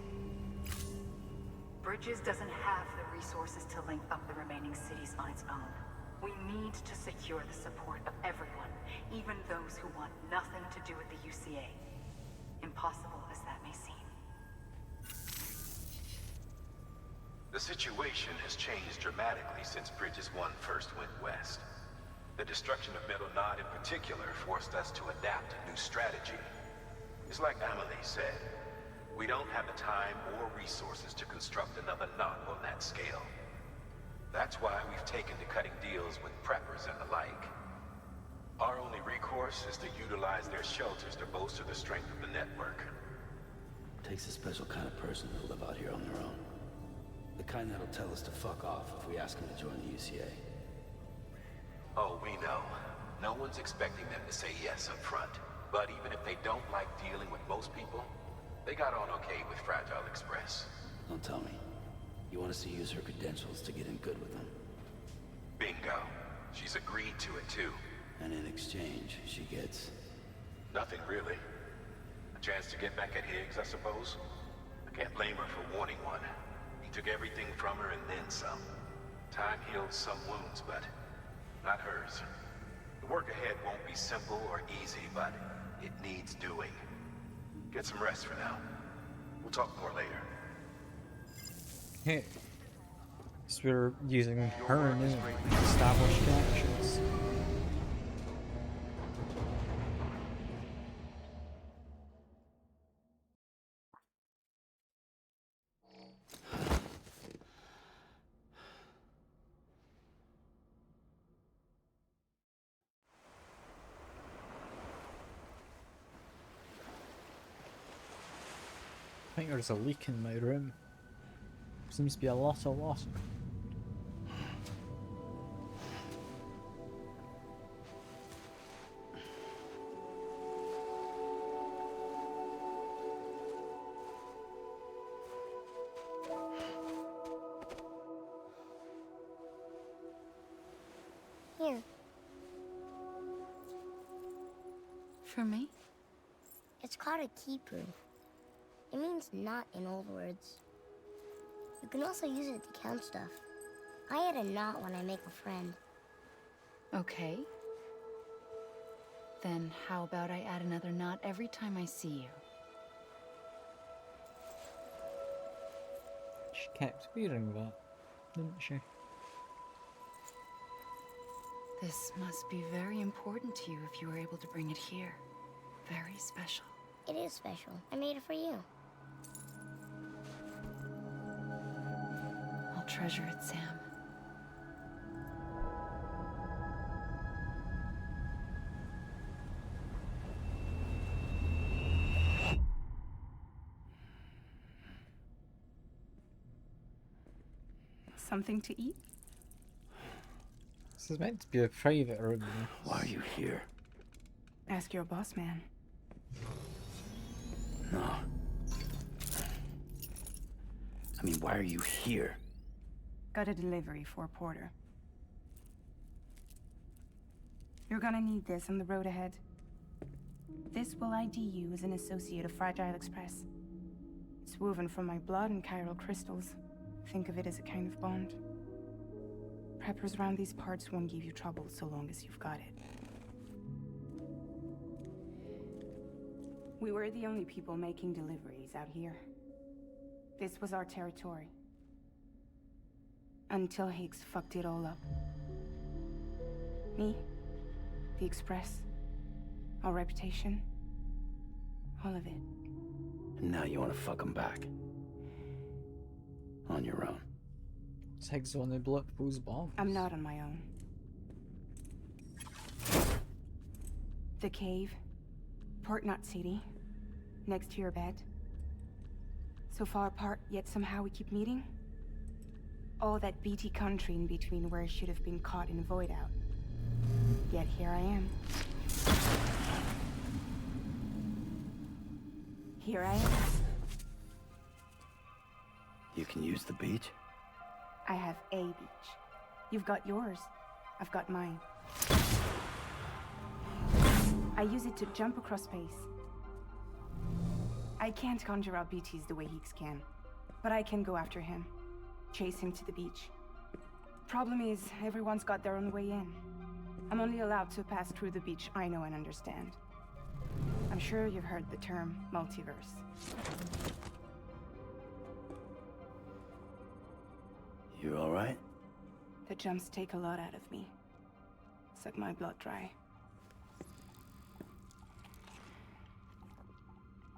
Bridges doesn't have the resources to link up the remaining cities on its own. We need to secure the support of everyone, even those who want nothing to do with the UCA. Impossible as that may seem. The situation has changed dramatically since Bridges 1 first went west. The destruction of Middle Knot in particular forced us to adapt a new strategy. It's like Amelie said, we don't have the time or resources to construct another knot on that scale. That's why we've taken to cutting deals with preppers and the like. Our only recourse is to utilize their shelters to bolster the strength of the network. Takes a special kind of person to live out here on their own. The kind that'll tell us to fuck off if we ask them to join the UCA. Oh, we know. No one's expecting them to say yes up front. But even if they don't like dealing with most people, they got on okay with Fragile Express. Don't tell me. You want us to use her credentials to get in good with them? Bingo. She's agreed to it too. And in exchange, she gets... Nothing really. A chance to get back at Higgs, I suppose? I can't blame her for wanting one. He took everything from her and then some. Time healed some wounds, but not hers. The work ahead won't be simple or easy, but it needs doing. Get some rest for now. We'll talk more later. Hey. So we're using her new established connections. I think there's a leak in my room. Seems to be a lot of water. Here. For me? It's called a keeper. It means knot in old words. You can also use it to count stuff. I add a knot when I make a friend. Okay. Then how about I add another knot every time I see you? She kept wearing that, didn't she? This must be very important to you if you were able to bring it here. Very special. It is special. I made it for you. I'll treasure it, Sam. Something to eat? This is meant to be a private room. Why are you here? Ask your boss man. No. I mean, why are you here? Got a delivery for Porter. You're gonna need this on the road ahead. This will ID you as an associate of Fragile Express. It's woven from my blood and chiral crystals. Think of it as a kind of bond. Preppers around these parts won't give you trouble so long as you've got it. We were the only people making deliveries out here. This was our territory. Until Higgs fucked it all up. Me, the Express, our reputation, all of it. And now you want to fuck him back. On your own. It's Higgs only blew up those bombs. I'm not on my own. The cave, Port Knot City, next to your bed. So far apart, yet somehow we keep meeting. All that BT country in between where I should have been caught in a void out. Yet here I am. Here I am. You can use the beach? I have a beach. You've got yours. I've got mine. I use it to jump across space. I can't conjure up BTs the way Higgs can, but I can go after him, chase him to the beach. Problem is, everyone's got their own way in. I'm only allowed to pass through the beach I know and understand. I'm sure you've heard the term multiverse. You alright? The jumps take a lot out of me. Suck my blood dry.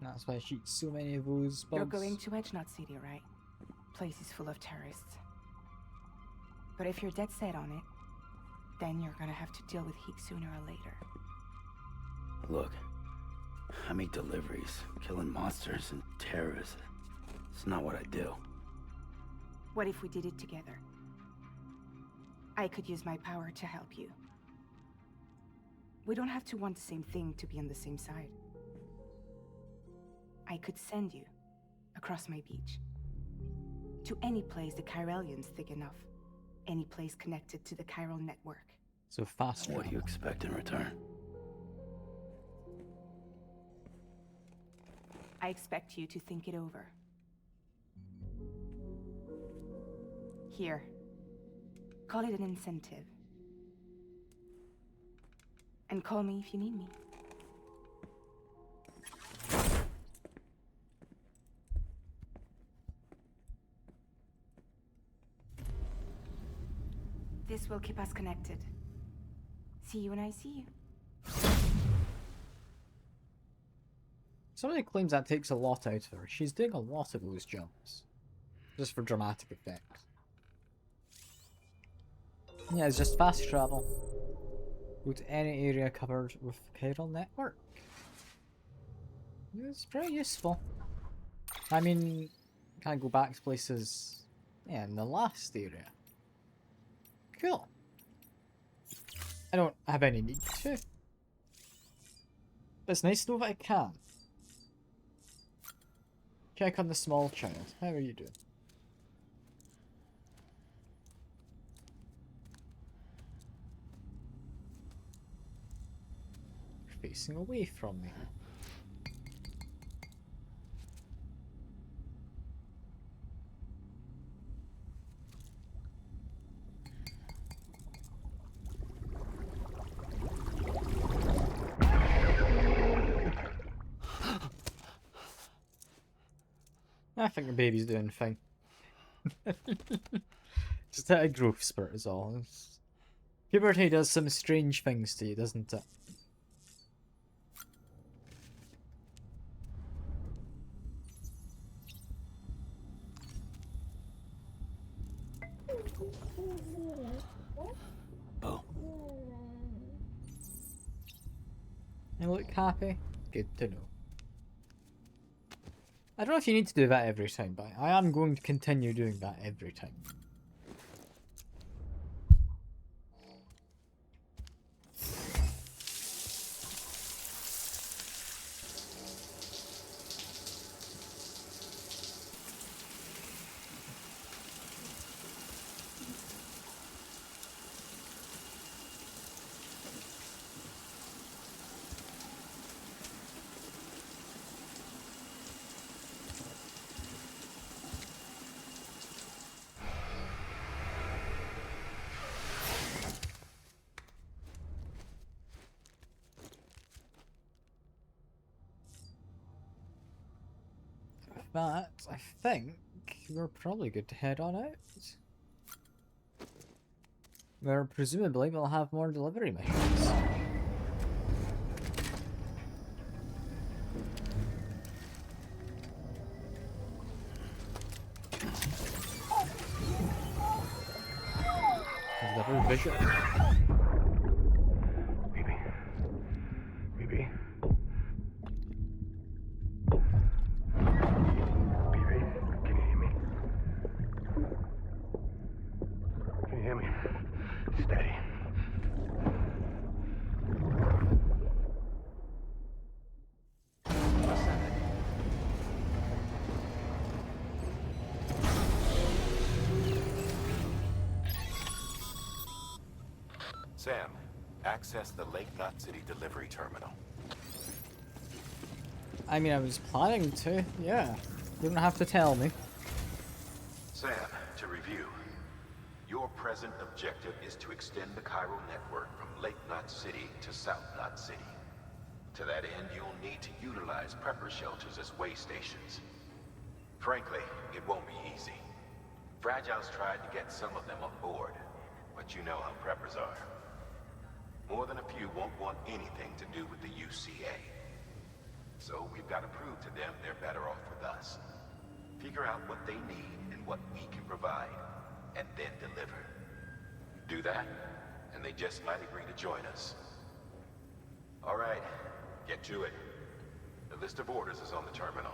That's why she eats so many of those bugs. You're going to Edge Knot City, right? Place is full of terrorists. But if you're dead set on it, then you're gonna have to deal with Higgs sooner or later. Look, I make deliveries, killing monsters and terrorists. It's not what I do. What if we did it together? I could use my power to help you. We don't have to want the same thing to be on the same side. I could send you across my beach. To any place the Chiralian's thick enough. Any place connected to the chiral network. So fast. What do you expect in return? I expect you to think it over. Here. Call it an incentive. And call me if you need me. This will keep us connected. See you when I see you. Somebody claims that takes a lot out of her. She's doing a lot of those jumps. Just for dramatic effect. Yeah, it's just fast travel. Go to any area covered with chiral network. It's pretty useful. I mean, can't go back to places, yeah, in the last area. Cool. I don't have any need to. But it's nice to know that I can. Check on the small child. How are you doing? You're facing away from me. I think the baby's doing fine. Just had a growth spurt is all. Puberty does some strange things to you, doesn't it? Oh. You look happy? Good to know. I don't know if you need to do that every time, but I am going to continue doing that every time. But I think we're probably good to head on out. where presumably we'll have more delivery missions. Deliver vision. Sam, access the Lake Knot City delivery terminal. I mean, I was planning to, yeah. You don't have to tell me. Sam, to review, your present objective is to extend the chiral network from Lake Knot City to South Knot City. To that end, you'll need to utilize prepper shelters as way stations. Frankly, it won't be easy. Fragile's tried to get some of them on board, but you know how preppers are. More than a few won't want anything to do with the UCA. So we've got to prove to them they're better off with us. Figure out what they need and what we can provide, and then deliver. Do that, and they just might agree to join us. All right, get to it. The list of orders is on the terminal.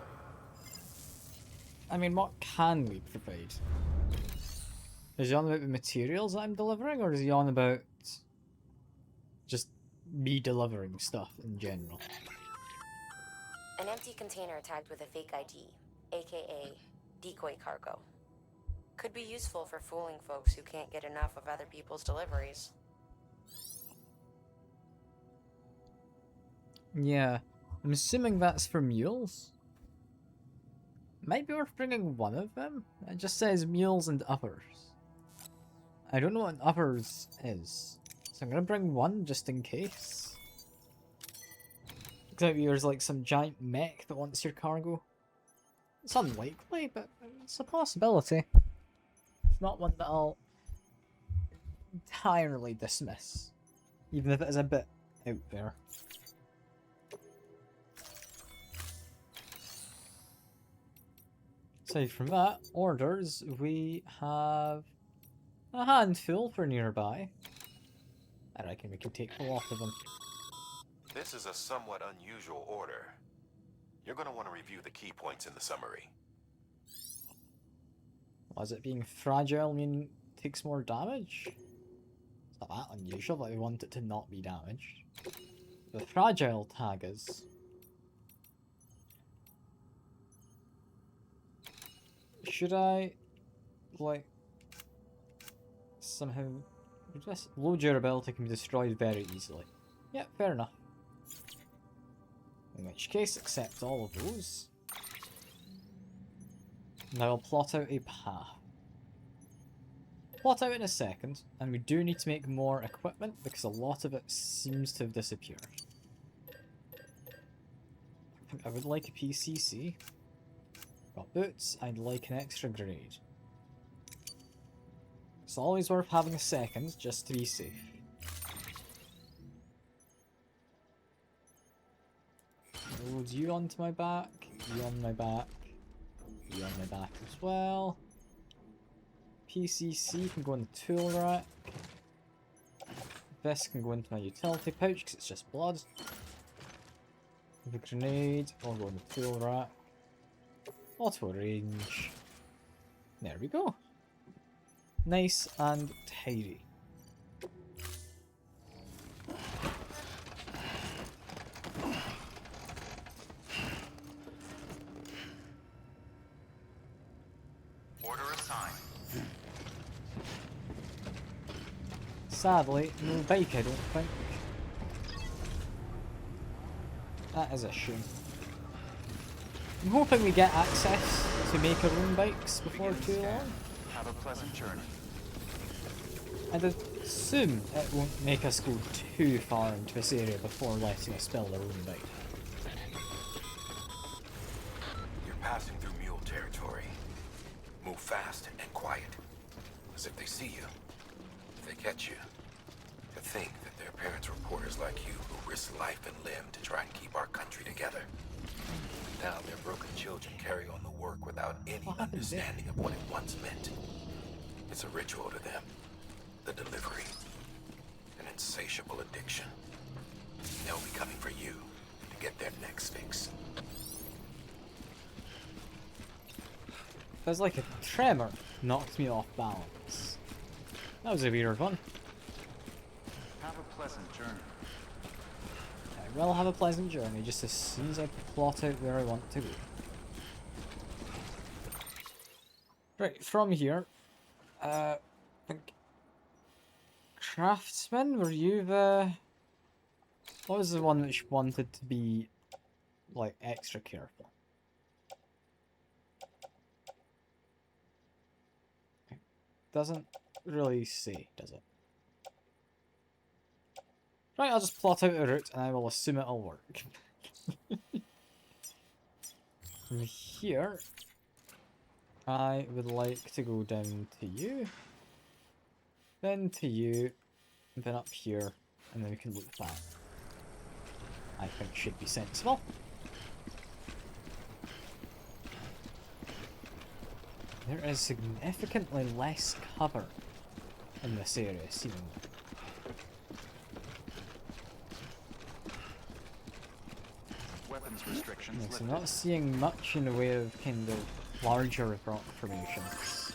I mean, what can we provide? Is he on about the materials that I'm delivering, or is he on about just me delivering stuff in general? An empty container tagged with a fake ID, aka decoy cargo. Could be useful for fooling folks who can't get enough of other people's deliveries. Yeah, I'm assuming that's for mules. Might be worth bringing one of them. It just says mules and uppers. I don't know what an uppers is, so I'm gonna bring one just in case. Looks like there's like some giant mech that wants your cargo. It's unlikely, but it's a possibility. It's not one that I'll entirely dismiss, even if it is a bit out there. Aside from that, orders, we have a handful for nearby. I reckon we can take a lot of them. This is a somewhat unusual order. You're going to want to review the key points in the summary. Was it being fragile mean it takes more damage? It's not that unusual, but we want it to not be damaged. The fragile tag is. Should I, like, somehow... Just low durability can be destroyed very easily. Yeah, fair enough. In which case, accept all of those. Now I'll plot out a path. Plot out in a second, and we do need to make more equipment because a lot of it seems to have disappeared. I think I would like a PCC. Got boots, I'd like an extra grenade. It's always worth having a second just to be safe. Load you onto my back, you on my back, you on my back as well. PCC can go in the tool rack. This can go into my utility pouch because it's just blood. The grenade will go in the tool rack. Auto range. There we go. Nice and tidy. Order assigned. Sadly, no bike I don't think. That is a shame. I'm hoping we get access to make our own bikes before too long. Have a pleasant journey. I'd assume it won't make us go too far into this area before letting us build our own bike. You're passing through mule territory. Move fast and quiet. As if they see you. If they catch you. To think that their parents were reporters like you who risked life and limb to try and keep our country together. Now their broken children carry on the work without any understanding of what it once meant. It's a ritual to them. The delivery. An insatiable addiction. They'll be coming for you to get their next fix. Feels like a tremor knocked me off balance. That was a weird one. Have a pleasant journey. I will have a pleasant journey just as soon as I plot out where I want to go. Right, from here, I think Craftsman, were you the... What was the one which wanted to be, like, extra careful? Doesn't really say, does it? Right, I'll just plot out a route and I will assume it'll work. From here, I would like to go down to you, then to you, and then up here, and then we can loop back. I think should be sensible. There is significantly less cover in this area, seemingly. Weapons restrictions Yes, I'm not seeing much in the way of kind of larger rock formations.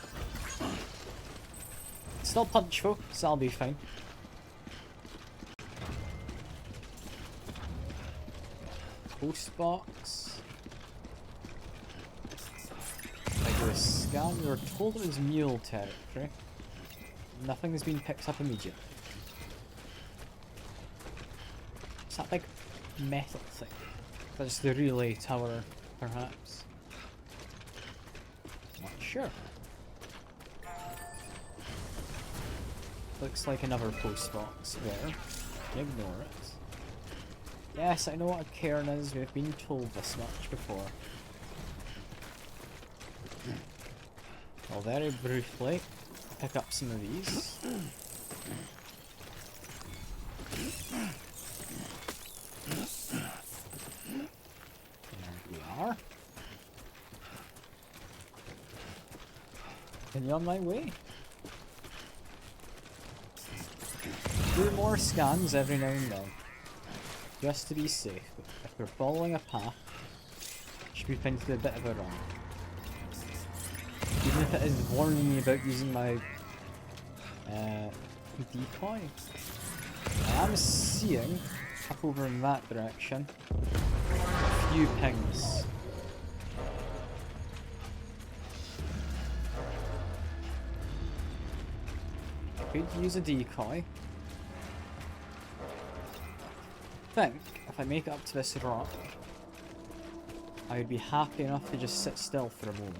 Still punchful, so I'll be fine. Post box. I do a scan. We were told it was mule territory. Nothing has been picked up immediately. Is that big metal thing? That's the relay tower, perhaps. Not sure. Looks like another post box there. Ignore it. Yes, I know what a cairn is. We've been told this much before. I'll very briefly pick up some of these. There we are. Continue on my way. Do more scans every now and then. Just to be safe. But if we're following a path, should be into a bit of a run. Even if it is warning me about using my decoy. I am seeing, up over in that direction, a few pings. Could use a decoy. I think if I make it up to this rock, I would be happy enough to just sit still for a moment.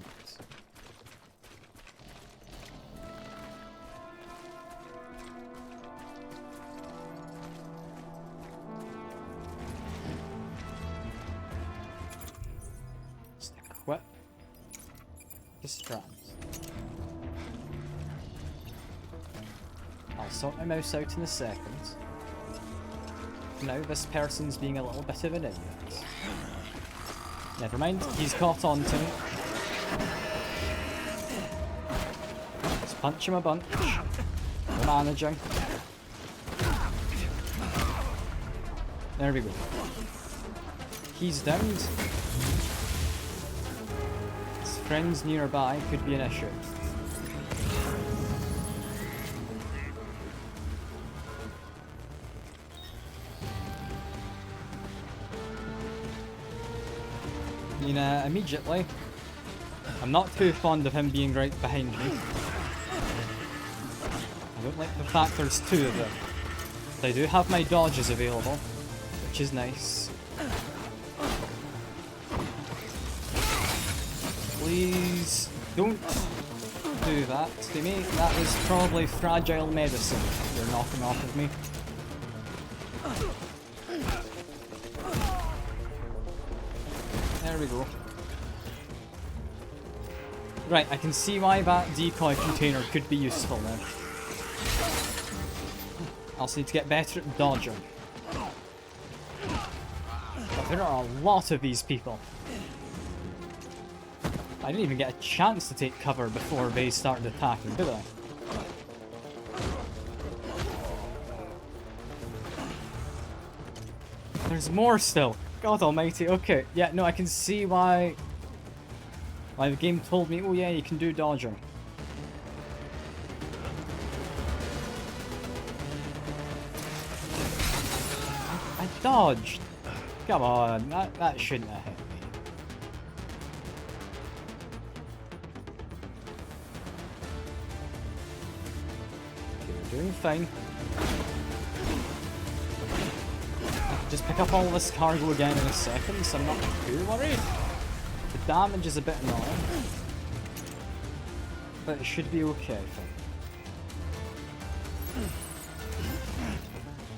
Just equip the strands. I'll sort my mouse out in a second. Now this person's being a little bit of an idiot. Never mind, he's caught on to me. Let's punch him a bunch. We're managing. There we go. He's downed. His friends nearby could be an issue. Immediately. I'm not too fond of him being right behind me. I don't like the fact there's two of them. But I do have my dodges available, which is nice. Please don't do that to me. That is probably fragile medicine you're knocking off of me. There we go. Right, I can see why that decoy container could be useful now. also need to get better at dodging. But there are a lot of these people. I didn't even get a chance to take cover before they started attacking, did I? There's more still. God almighty. Okay, yeah, no, I can see why the game told me, oh yeah, you can do dodging. I dodged. Come on, that shouldn't have hit me. Okay, we're doing fine. Just pick up all this cargo again in a second, so I'm not too worried. The damage is a bit annoying, but it should be okay, I think.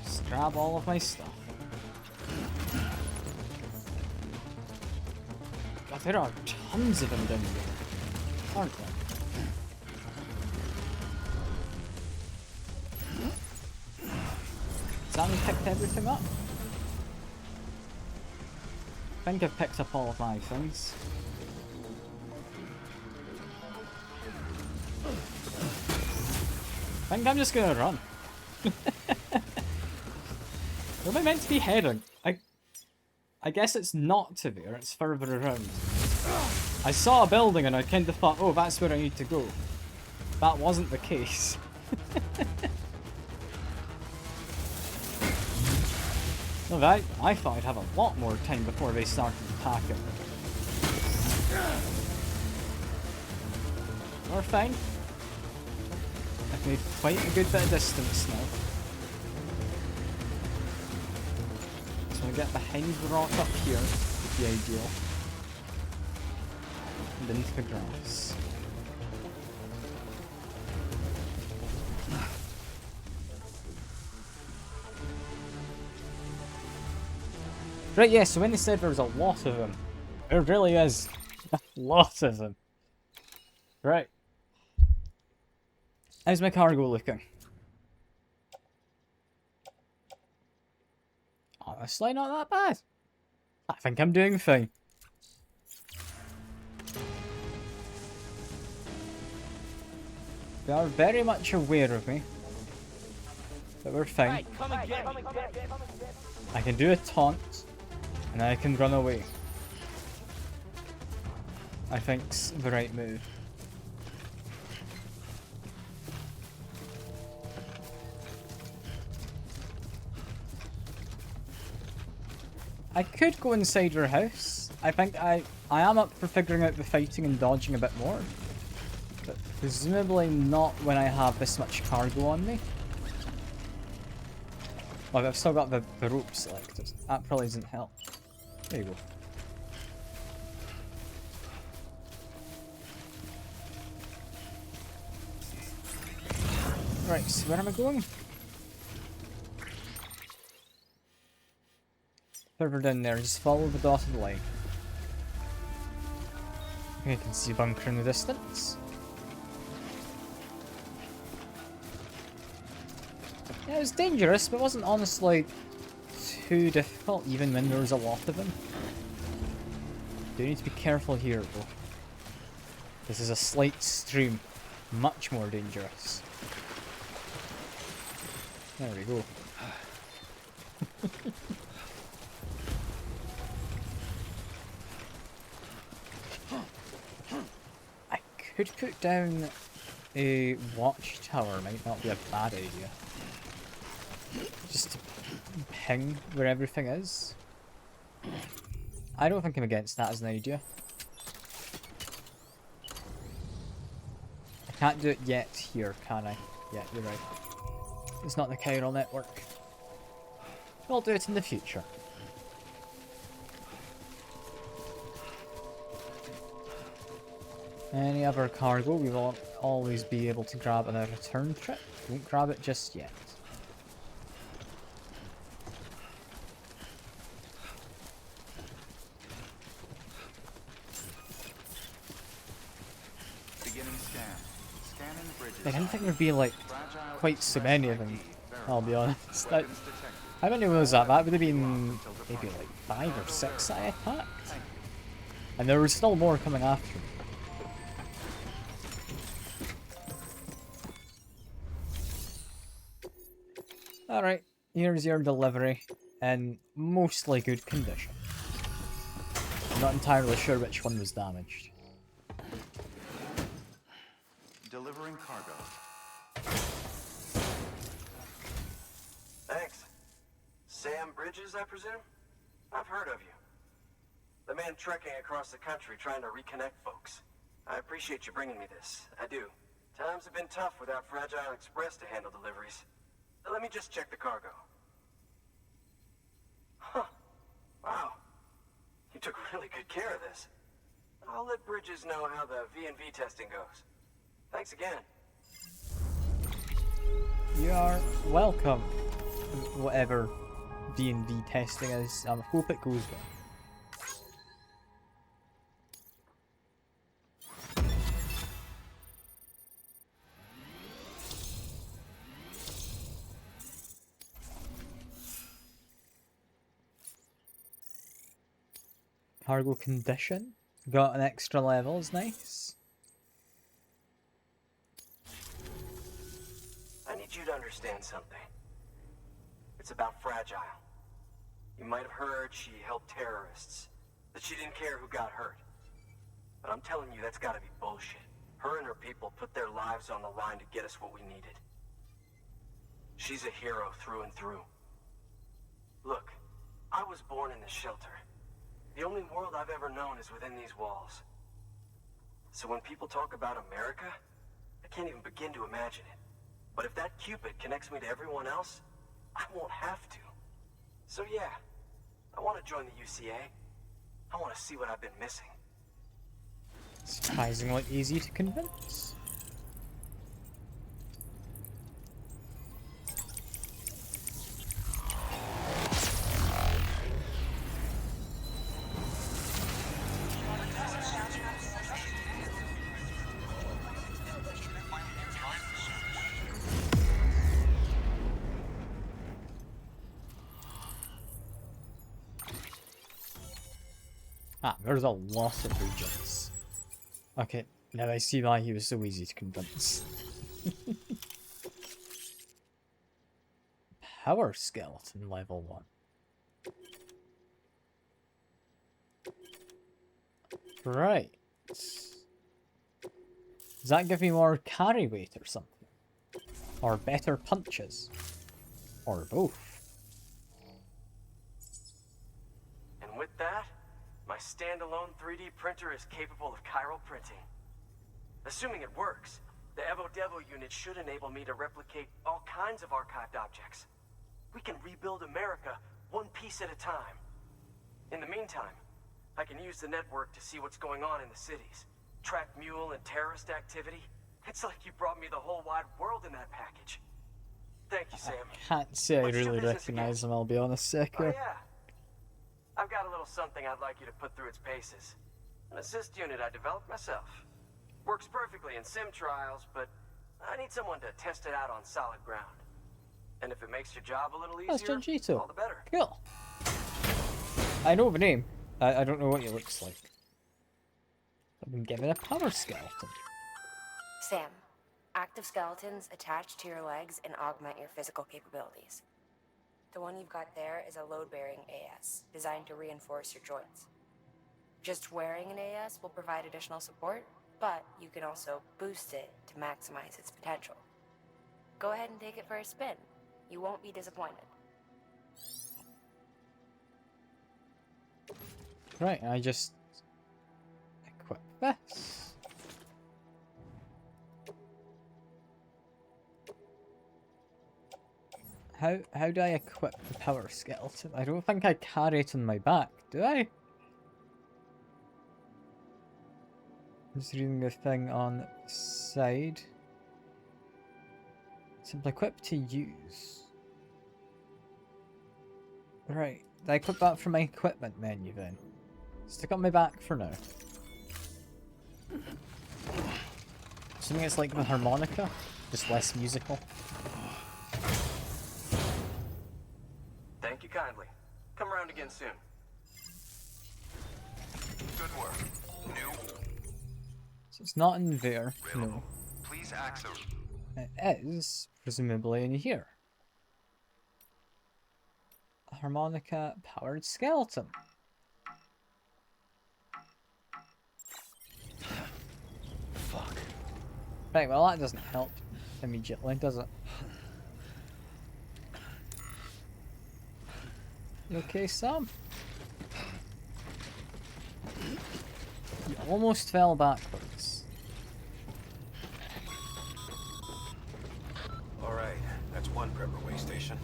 Just grab all of my stuff. God, there are tons of them down here, aren't there? Has that mean picked everything up? I think I've picked up all of my things. I think I'm just gonna run. Where am I meant to be heading? I guess it's not to there, it's further around. I saw a building and I kind of thought, oh, that's where I need to go. That wasn't the case. No, I thought I'd have a lot more time before they started attacking. We're fine. I've made quite a good bit of distance now. So I get behind the rock up here would be ideal. And into the grass. Right, yeah, so when they said there was a lot of them, there really is a lot of them. Right. How's my cargo looking? Honestly, not that bad. I think I'm doing fine. They are very much aware of me. But we're fine. Right, come and get me. I can do a taunt. And I can run away. I think's the right move. I could go inside your house. I think I am up for figuring out the fighting and dodging a bit more. But presumably not when I have this much cargo on me. Well, I've still got the rope selected. That probably doesn't help. There you go. Right, so where am I going? Further down there, just follow the dotted line. You can see a bunker in the distance. Yeah, it was dangerous, but it wasn't honestly too difficult, even when there was a lot of them. Do need to be careful here, though. This is a slight stream, much more dangerous. There we go. I could put down a watchtower, might not be a bad idea. Just to ping where everything is. I don't think I'm against that as an idea. I can't do it yet here, can I? Yeah, you're right. It's not the chiral network. We'll do it in the future. Any other cargo, we will always be able to grab on a return trip. Won't grab it just yet. Beginning scan. Scanning bridges. I didn't think there'd be like quite so many of them. I'll be honest. How many was that? That would have been maybe like 5 or 6 I attacked. And there was still more coming after me. Alright, here's your delivery in mostly good condition. I'm not entirely sure which one was damaged. Delivering cargo. Thanks. Sam Bridges, I presume? I've heard of you. The man trekking across the country trying to reconnect folks. I appreciate you bringing me this. I do. Times have been tough without Fragile Express to handle deliveries. Let me just check the cargo. Huh. Wow. You took really good care of this. I'll let Bridges know how the V&V testing goes. Thanks again. You are welcome. Whatever V&V testing is, I hope it goes well. Cargo condition. Got an extra level, is nice. I need you to understand something. It's about Fragile. You might have heard she helped terrorists, that she didn't care who got hurt. But I'm telling you, that's gotta be bullshit. Her and her people put their lives on the line to get us what we needed. She's a hero through and through. Look, I was born in this shelter. The only world I've ever known is within these walls. So when people talk about America, I can't even begin to imagine it. But if that Cupid connects me to everyone else, I won't have to. So yeah, I want to join the UCA. I want to see what I've been missing. Surprisingly easy to convince. Ah, there's a lot of regions. Okay, now I see why he was so easy to convince. Power skeleton level 1. Right. Does that give me more carry weight or something? Or better punches? Or both? And with that, my standalone 3D printer is capable of chiral printing. Assuming it works, the Evo Devo unit should enable me to replicate all kinds of archived objects. We can rebuild America one piece at a time. In the meantime, I can use the network to see what's going on in the cities, track mule and terrorist activity. It's like you brought me the whole wide world in that package. Thank you, Sam. I can't say I really recognize him, I'll be honest, Oh Seeker. yeah. I've got a little something I'd like you to put through its paces. An assist unit I developed myself. Works perfectly in sim trials, but I need someone to test it out on solid ground. And if it makes your job a little That's easier, Janjito. all the better. Cool. I know the name. I don't know what he looks like. I've been given a power skeleton. Sam, active skeletons attach to your legs and augment your physical capabilities. The one you've got there is a load-bearing AS, designed to reinforce your joints. Just wearing an AS will provide additional support, but you can also boost it to maximize its potential. Go ahead and take it for a spin. You won't be disappointed. Right, I just equip this. How do I equip the power skeleton? I don't think I carry it on my back, do I? Just reading the thing on the side. Simply equip to use. Right, did I equip that from my equipment menu then? Stick on my back for now. Assuming it's like the harmonica, just less musical. you kindly. Come around again soon. Good work. New So it's not in there. No. Please access. It is presumably in here. A harmonica powered skeleton. Fuck. Right, well that doesn't help immediately, does it? You okay, Sam? You almost fell backwards. Alright, that's one prepper way station.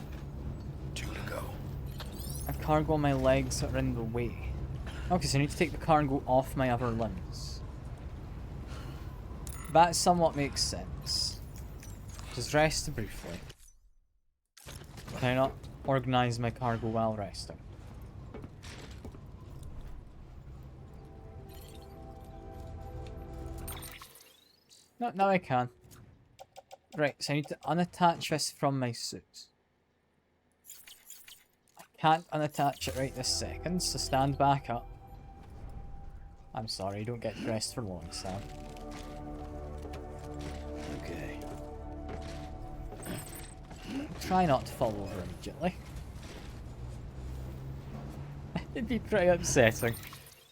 2 to go. I've cargo on my legs that are in the way. Okay, so I need to take the cargo off my other limbs. That somewhat makes sense. Just rest briefly. Can I not organize my cargo while resting? No, now I can. Right, so I need to unattach this from my suit. I can't unattach it right this second, so stand back up. I'm sorry, you don't get dressed for long, Sam. Okay. Try not to fall over immediately. It'd be pretty upsetting.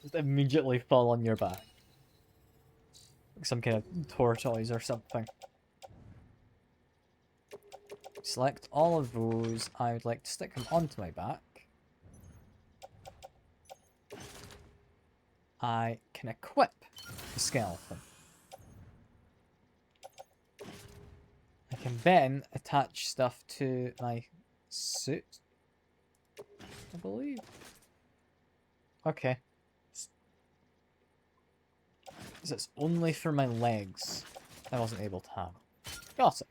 Just immediately fall on your back. Like some kind of tortoise or something. Select all of those. I would like to stick them onto my back. I can equip the skeleton. I can then attach stuff to my suit, I believe. Okay. So it's only for my legs. I wasn't able to have. Got it.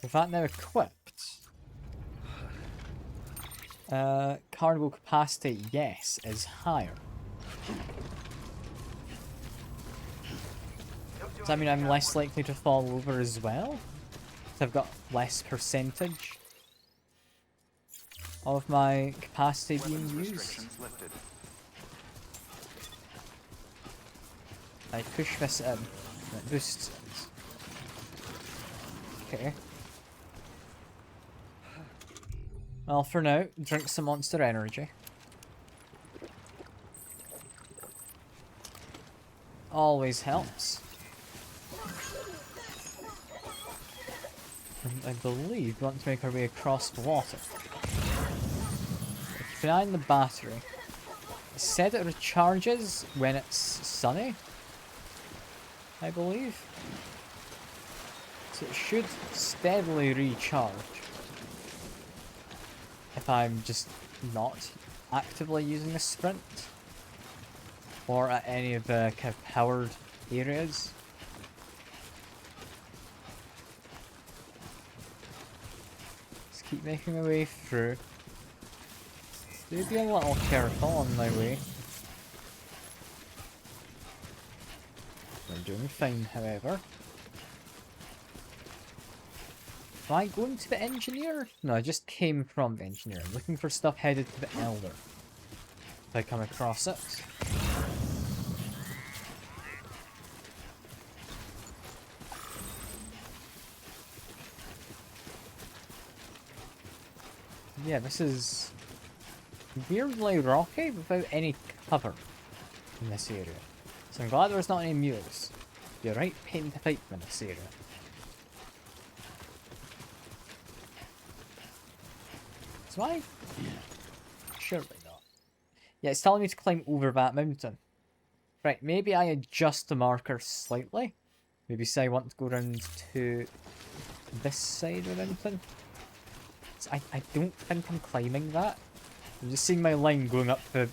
With that now equipped, cargo capacity, yes, is higher. Does that mean I'm less likely to fall over as well? So I've got less percentage of my capacity being used. I push this in, and it boosts it. Okay. Well, for now, drink some Monster Energy. Always helps. And I believe we want to make our way across the water. Keep an eye on the battery. It said it recharges when it's sunny, I believe. So it should steadily recharge. If I'm just not actively using a sprint. Or at any of the kind of powered areas. Just keep making my way through. Do be a little careful on my way. I'm doing fine, however. Am I going to the engineer? No, I just came from the engineer. I'm looking for stuff headed to the elder. If I come across it. Yeah, this is weirdly rocky without any cover in this area. So I'm glad there's not any mules. You're right, pain to fight in this area. So I? Surely not. Yeah, it's telling me to climb over that mountain. Right, maybe I adjust the marker slightly. Maybe say I want to go around to this side of the mountain. So I don't think I'm climbing that. I'm just seeing my line going up the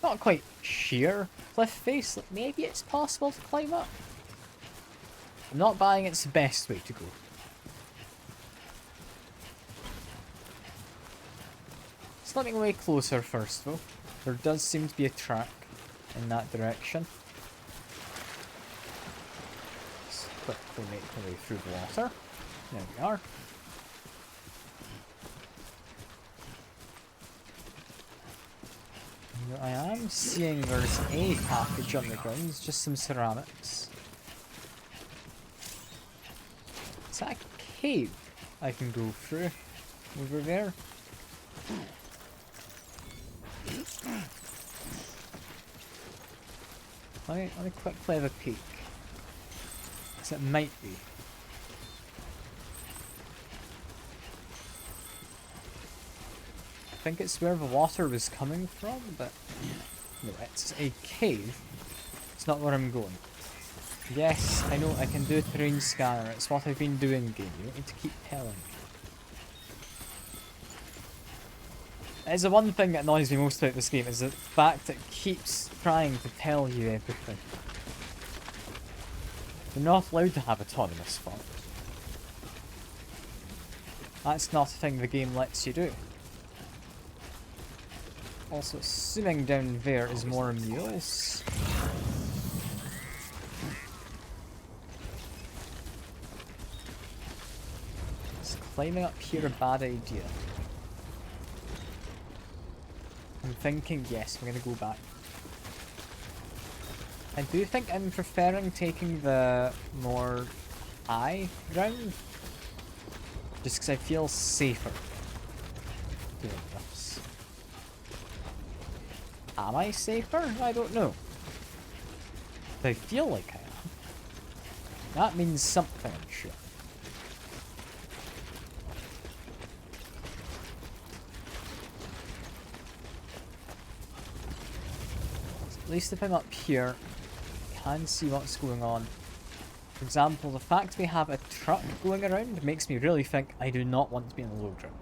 not quite sheer cliff face. Like maybe it's possible to climb up. I'm not buying it's the best way to go. Slipping away closer first though. There does seem to be a track in that direction. Let's quickly make my way through the water. There we are. I am seeing there's a package on the ground, it's just some ceramics. Is that a cave I can go through over there? Let me quickly have a peek. Because it might be. I think it's where the water was coming from, but no, it's a cave. It's not where I'm going. Yes, I know I can do a terrain scanner. It's what I've been doing, game. You don't need to keep telling me. It's the one thing that annoys me most about this game, is the fact it keeps trying to tell you everything. You're not allowed to have autonomous thought. That's not a thing the game lets you do. Also, assuming down there is more mules. Is climbing up here a bad idea? I'm thinking yes, we're gonna go back. I do think I'm preferring taking the more high ground. Just because I feel safer doing this. Am I safer? I don't know. But I feel like I am. That means something, I'm sure. At least if I'm up here, I can see what's going on. For example, the fact we have a truck going around makes me really think I do not want to be in the low ground.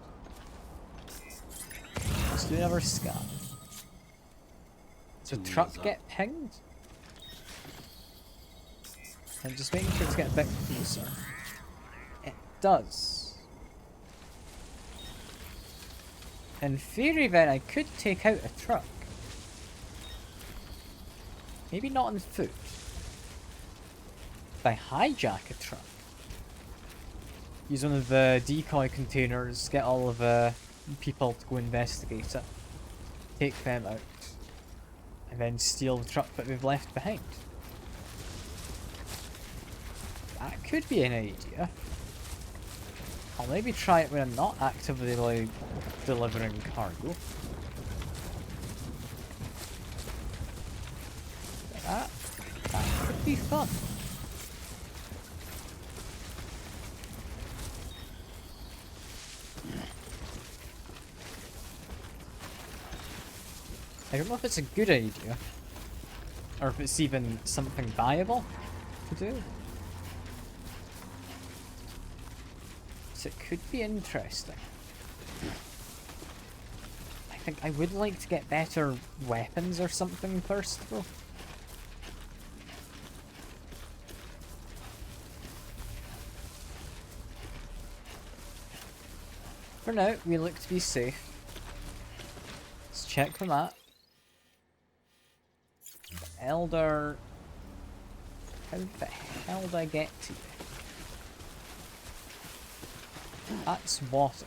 Let's do another scan. Does the truck get pinged? I'm just waiting for it to get a bit closer. It does. In theory then, I could take out a truck. Maybe not on foot. If I hijack a truck. Use one of the decoy containers, get all of the people to go investigate it. Take them out. And then steal the truck that we've left behind. That could be an idea. I'll maybe try it when I'm not actively like delivering cargo. That could be fun. I don't know if it's a good idea, or if it's even something viable to do. So it could be interesting. I think I would like to get better weapons or something first, though. For now, we look to be safe. Let's check the map. Elder... How the hell did I get to you? That's water.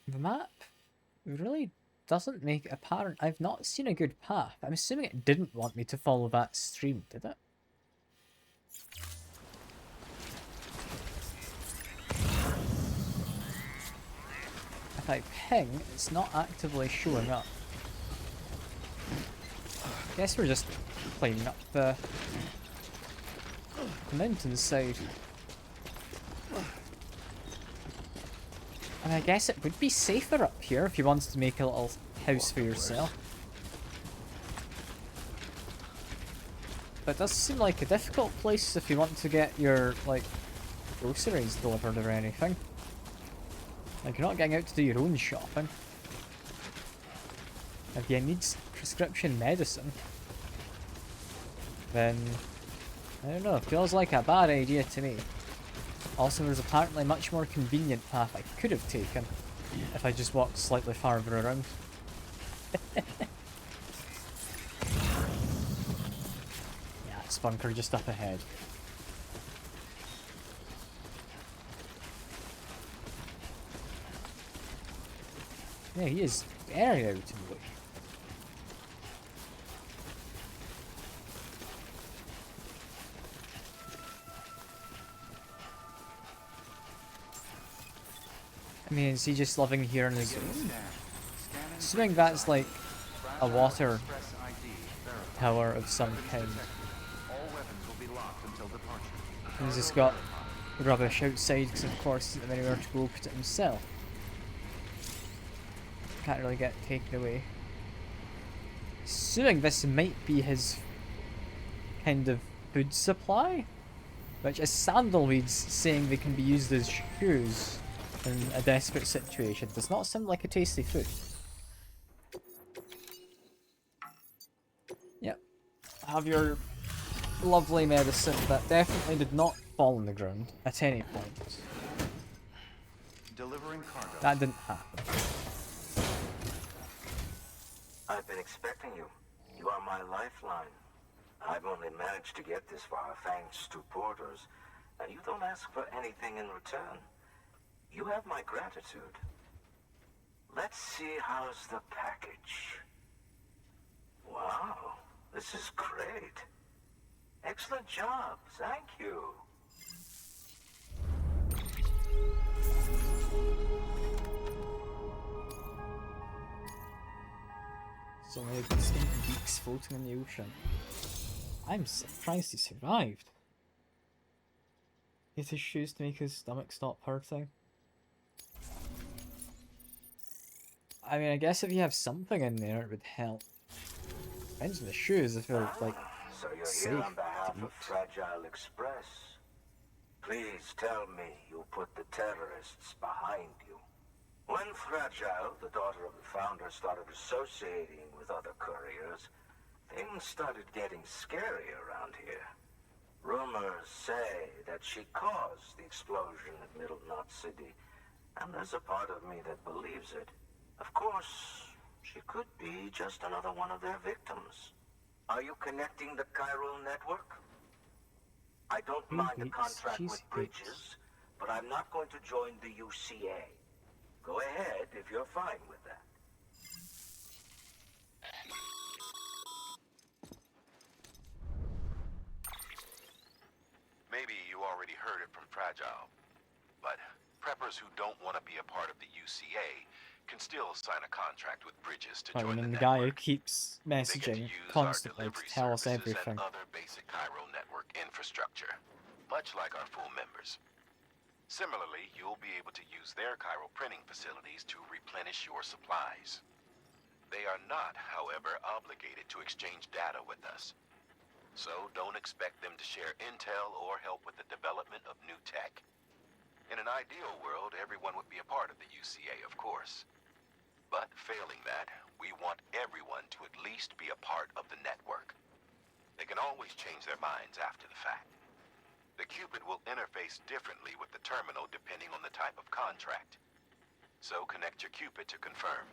The map really doesn't make it apparent. I've not seen a good path. I'm assuming it didn't want me to follow that stream, did it? If I ping, it's not actively showing up. Guess we're just climbing up the mountainside. And I guess it would be safer up here if you wanted to make a little house for yourself. But it does seem like a difficult place if you want to get your, like, groceries delivered or anything. Like, you're not getting out to do your own shopping. If you need prescription medicine, then, I don't know, it feels like a bad idea to me. Also, there's apparently a much more convenient path I could have taken if I just walked slightly farther around. gas bunker just up ahead. Yeah, he is very out in the way. I mean, is he just living here in his room? Assuming that's like a water tower of some kind. He's just got rubbish outside because of course he doesn't have anywhere to go put it himself. Can't really get taken away. Assuming this might be his kind of food supply, which is sandalweeds saying they can be used as shoes in a desperate situation. Does not sound like a tasty food. Yep. Have your lovely medicine that definitely did not fall on the ground at any point. Delivering cargo. That didn't happen. I've been expecting you. You are my lifeline. I've only managed to get this far thanks to porters, and you don't ask for anything in return. You have my gratitude. Let's see how's the package. Wow, this is great. Excellent job, thank you. So many distinct beaks floating in the ocean. I'm surprised he survived. Get his shoes to make his stomach stop hurting. I mean, I guess if you have something in there, it would help. Depends on the shoes if they're like So you're safe here on behalf to of eat. Fragile Express. Please tell me you put the terrorists behind you. When Fragile, the daughter of the founder, started associating with other couriers, things started getting scary around here. Rumors say that she caused the explosion at Middle Knot City, and there's a part of me that believes it. Of course, she could be just another one of their victims. Are you connecting the chiral network? I don't mind a contract with Bridges, but I'm not going to join the UCA. Go ahead if you're fine with that. Maybe you already heard it from Fragile, but preppers who don't want to be a part of the UCA can still sign a contract with Bridges to I join mean, the the guy who network. keeps They get to messaging use constantly our to delivery tell us services everything. and other basic chiral network infrastructure, much like our full members. Similarly, you'll be able to use their chiral printing facilities to replenish your supplies. They are not, however, obligated to exchange data with us. So don't expect them to share intel or help with the development of new tech. In an ideal world, everyone would be a part of the UCA, of course. But failing that, we want everyone to at least be a part of the network. They can always change their minds after the fact. The Cupid will interface differently with the terminal depending on the type of contract. So connect your Cupid to confirm.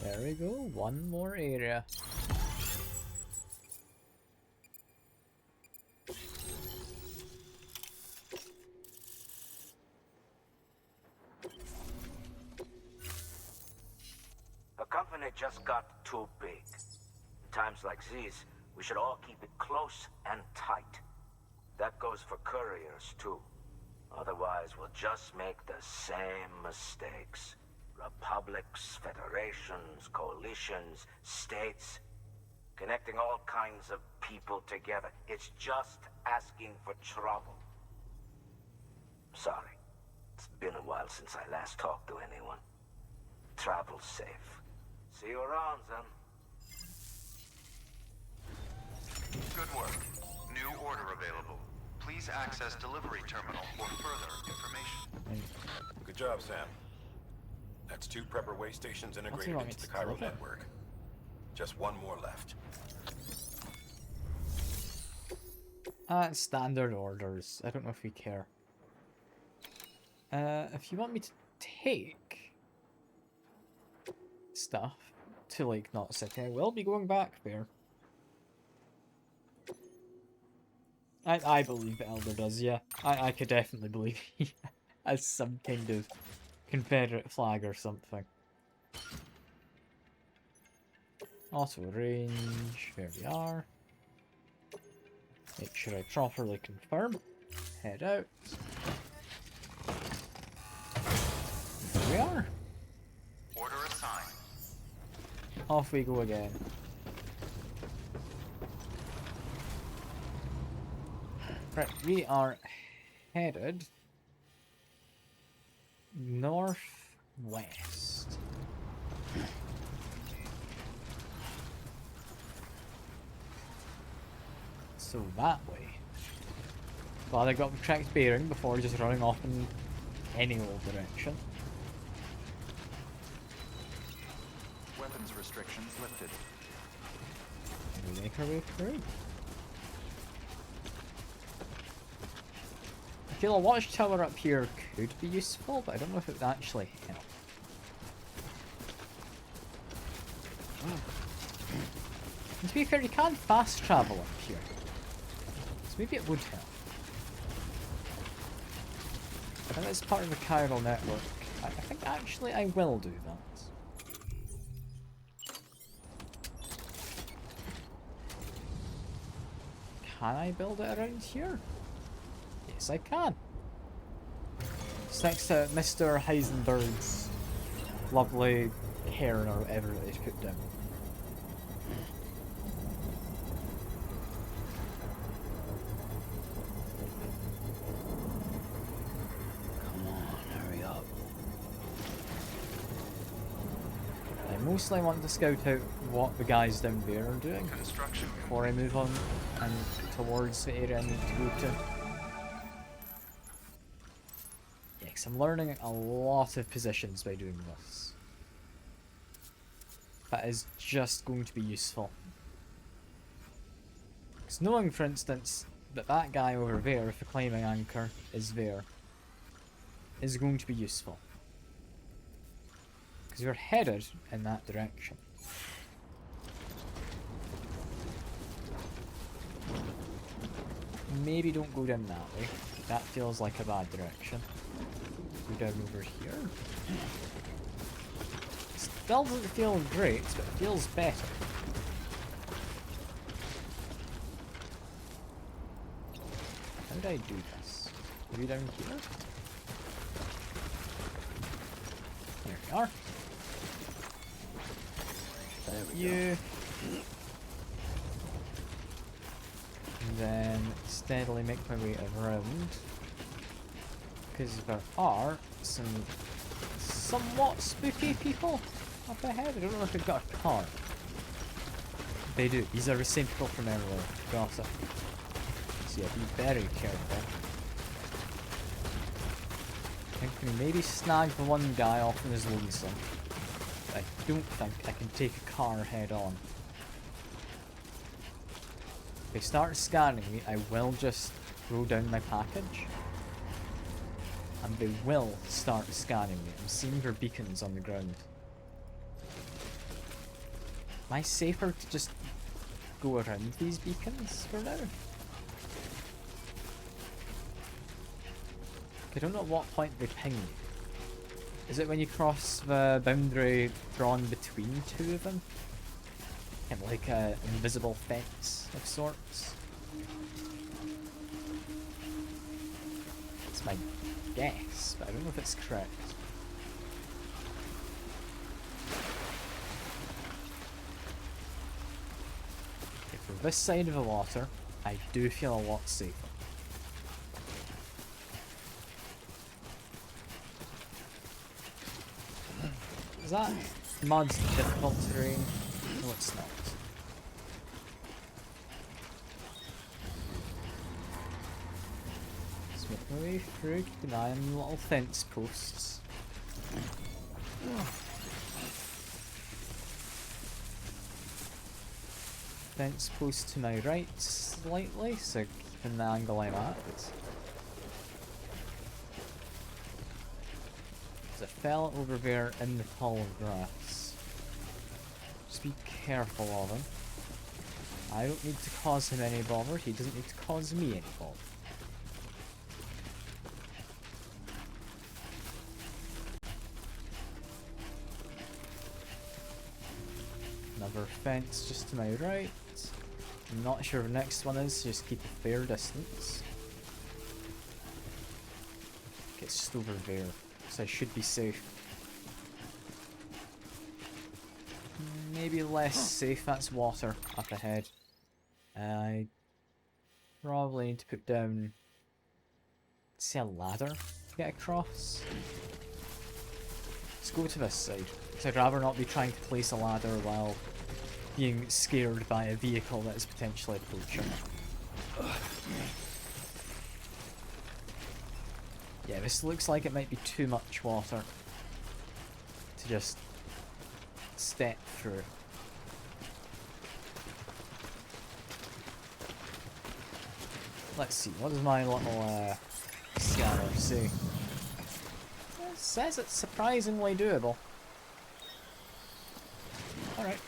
There we go, one more area. The company just got too big. In times like these, we should all keep it close and tight. That goes for couriers, too. Otherwise, we'll just make the same mistakes. Republics, federations, coalitions, states, connecting all kinds of people together. It's just asking for trouble. Sorry. It's been a while since I last talked to anyone. Travel safe. See you around, then. Good work. New order available. Please access delivery terminal for further information. Good job, Sam. That's 2 prepper way stations integrated want me into the to Cairo deliver? network. Just 1 more left. Standard orders. I don't know if we care. If you want me to take stuff to Lake Knot City, I will be going back there. I believe Elder does, yeah. I could definitely believe he has some kind of Confederate flag or something. Auto range, there we are. Make sure I properly confirm. Head out. There we are. Order assigned. Off we go again. Right, we are headed northwest. So that way. Glad I got the correct bearing before just running off in any old direction. Weapons restrictions lifted. And we make our way through. I feel a watchtower up here could be useful, but I don't know if it would actually help. And to be fair, you can fast travel up here. So maybe it would help. I think it's part of the chiral network. I think actually I will do that. Can I build it around here? Yes, I can. It's next to Mr. Heisenberg's lovely cairn or whatever that he's put down. Come on, hurry up. I mostly want to scout out what the guys down there are doing before I move on and towards the area I need to go to. Yeah, 'cause I'm learning a lot of positions by doing this. That is just going to be useful. Because knowing, for instance, that that guy over there with the climbing anchor is there is going to be useful. Because we're headed in that direction. Maybe don't go down that way. That feels like a bad direction. Go down over here. Still doesn't feel great, but it feels better. How did I do this? Maybe down here? There we are. There we You. And then steadily make my way around. Because there are some somewhat spooky people up ahead. I don't know if they've got a car. They do. These are the same people from earlier. Got it. So yeah, be very careful. I think we maybe snag the one guy off in his lonesome. I don't think I can take a car head on. If they start scanning me, I will just throw down my package. And they will start scanning me. I'm seeing their beacons on the ground. Am I safer to just go around these beacons for now? I don't know at what point they ping you. Is it when you cross the boundary drawn between two of them? Kind of like an invisible fence of sorts? That's my guess, but I don't know if it's correct. Okay, for this side of the water, I do feel a lot safer. Is that mud's difficult terrain? No, it's not. way through, keep an eye on the little fence posts. Fence post to my right slightly, so keeping the angle I'm at. There's a fella over there in the tall grass. Just be careful of him. I don't need to cause him any bother, he doesn't need to cause me any bother. Another fence just to my right. I'm not sure the next one is, so just keep a fair distance. Okay, it's just over there, so I should be safe. Maybe less safe, that's water up ahead. I probably need to put down, say, a ladder to get across. Let's go to this side, because I'd rather not be trying to place a ladder while being scared by a vehicle that is potentially approaching. Yeah, this looks like it might be too much water to just step through. Let's see, what does my little scanner say? It says it's surprisingly doable. Alright.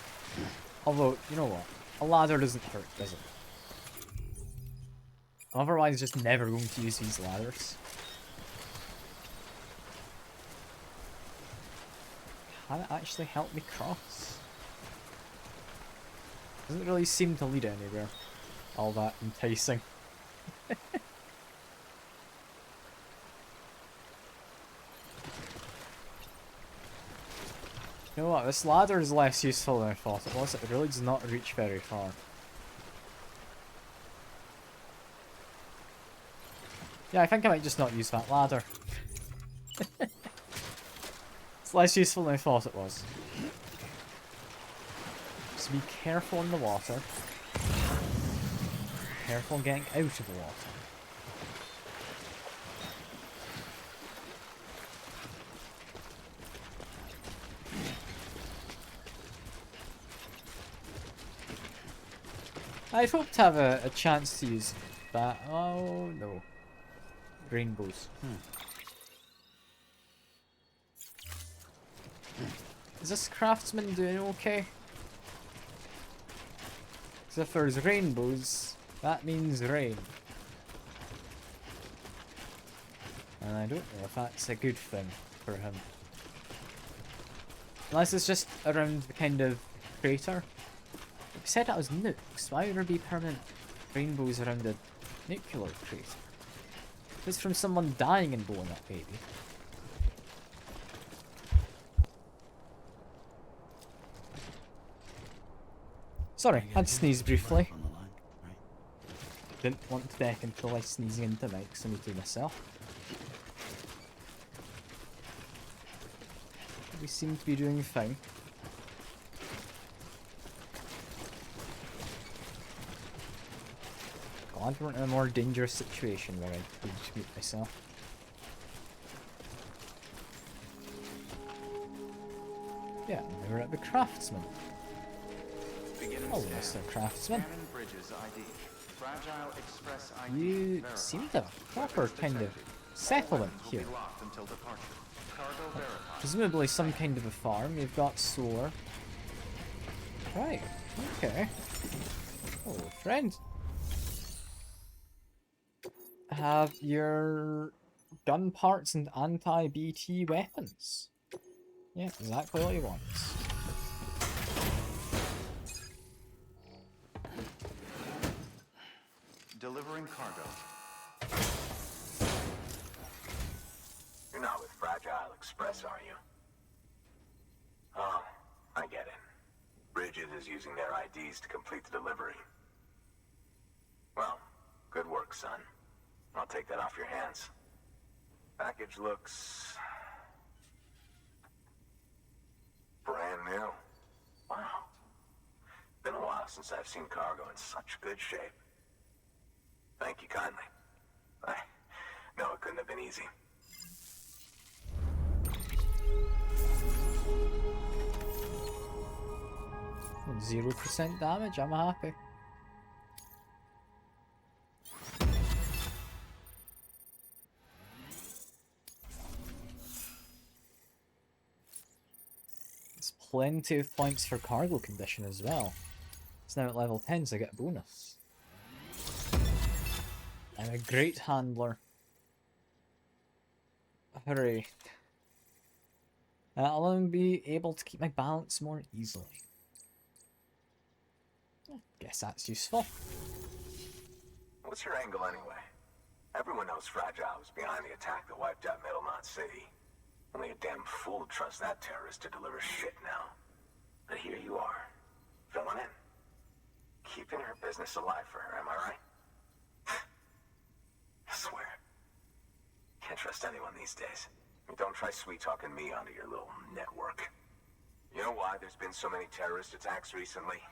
Although, you know what? A ladder doesn't hurt, does it? I'm otherwise just never going to use these ladders. Can it actually help me cross? Doesn't really seem to lead anywhere. All that enticing. You know what, this ladder is less useful than I thought it was. It really does not reach very far. Yeah, I think I might just not use that ladder. It's less useful than I thought it was. Just be careful in the water. Careful getting out of the water. I'd hoped to have a chance to use that. Oh no. Rainbows. Is this craftsman doing okay? Because if there's rainbows, that means rain. And I don't know if that's a good thing for him. Unless it's just around the kind of crater. He said that was nukes. Why would there be permanent rainbows around a nuclear crater? If it's from someone dying and blowing up, maybe. Sorry, had to sneeze briefly. Didn't want to deck until I sneezing into the mic, so I need to myself. We seem to be doing fine. Glad we're in a more dangerous situation where I need to mute myself. Yeah, now we're at the craftsman. Oh, Mr. Craftsman. You seem to have a proper kind of settlement here. Presumably some kind of a farm. You've got solar. Right, okay. Oh, friend. Have your gun parts and anti-BT weapons. Yeah, exactly what he wants. Delivering cargo. You're not with Fragile Express, are you? Oh, I get it. Bridget is using their IDs to complete the delivery. Well, good work, son. I'll take that off your hands. Package looks... brand new. Wow. Been a while since I've seen cargo in such good shape. Thank you kindly. No, it couldn't have been easy. 0% damage, I'm happy. There's plenty of points for cargo condition as well. It's now at level 10, so I get a bonus. I'm a great handler. Hooray. I'll be able to keep my balance more easily. Guess that's useful. What's your angle anyway? Everyone knows Fragile was behind the attack that wiped out Metal Knot City. Only a damn fool would trust that terrorist to deliver shit now. But here you are, filling in. Keeping her business alive for her, am I right? I swear. Can't trust anyone these days. Don't try sweet-talking me onto your little network. You know why there's been so many terrorist attacks recently?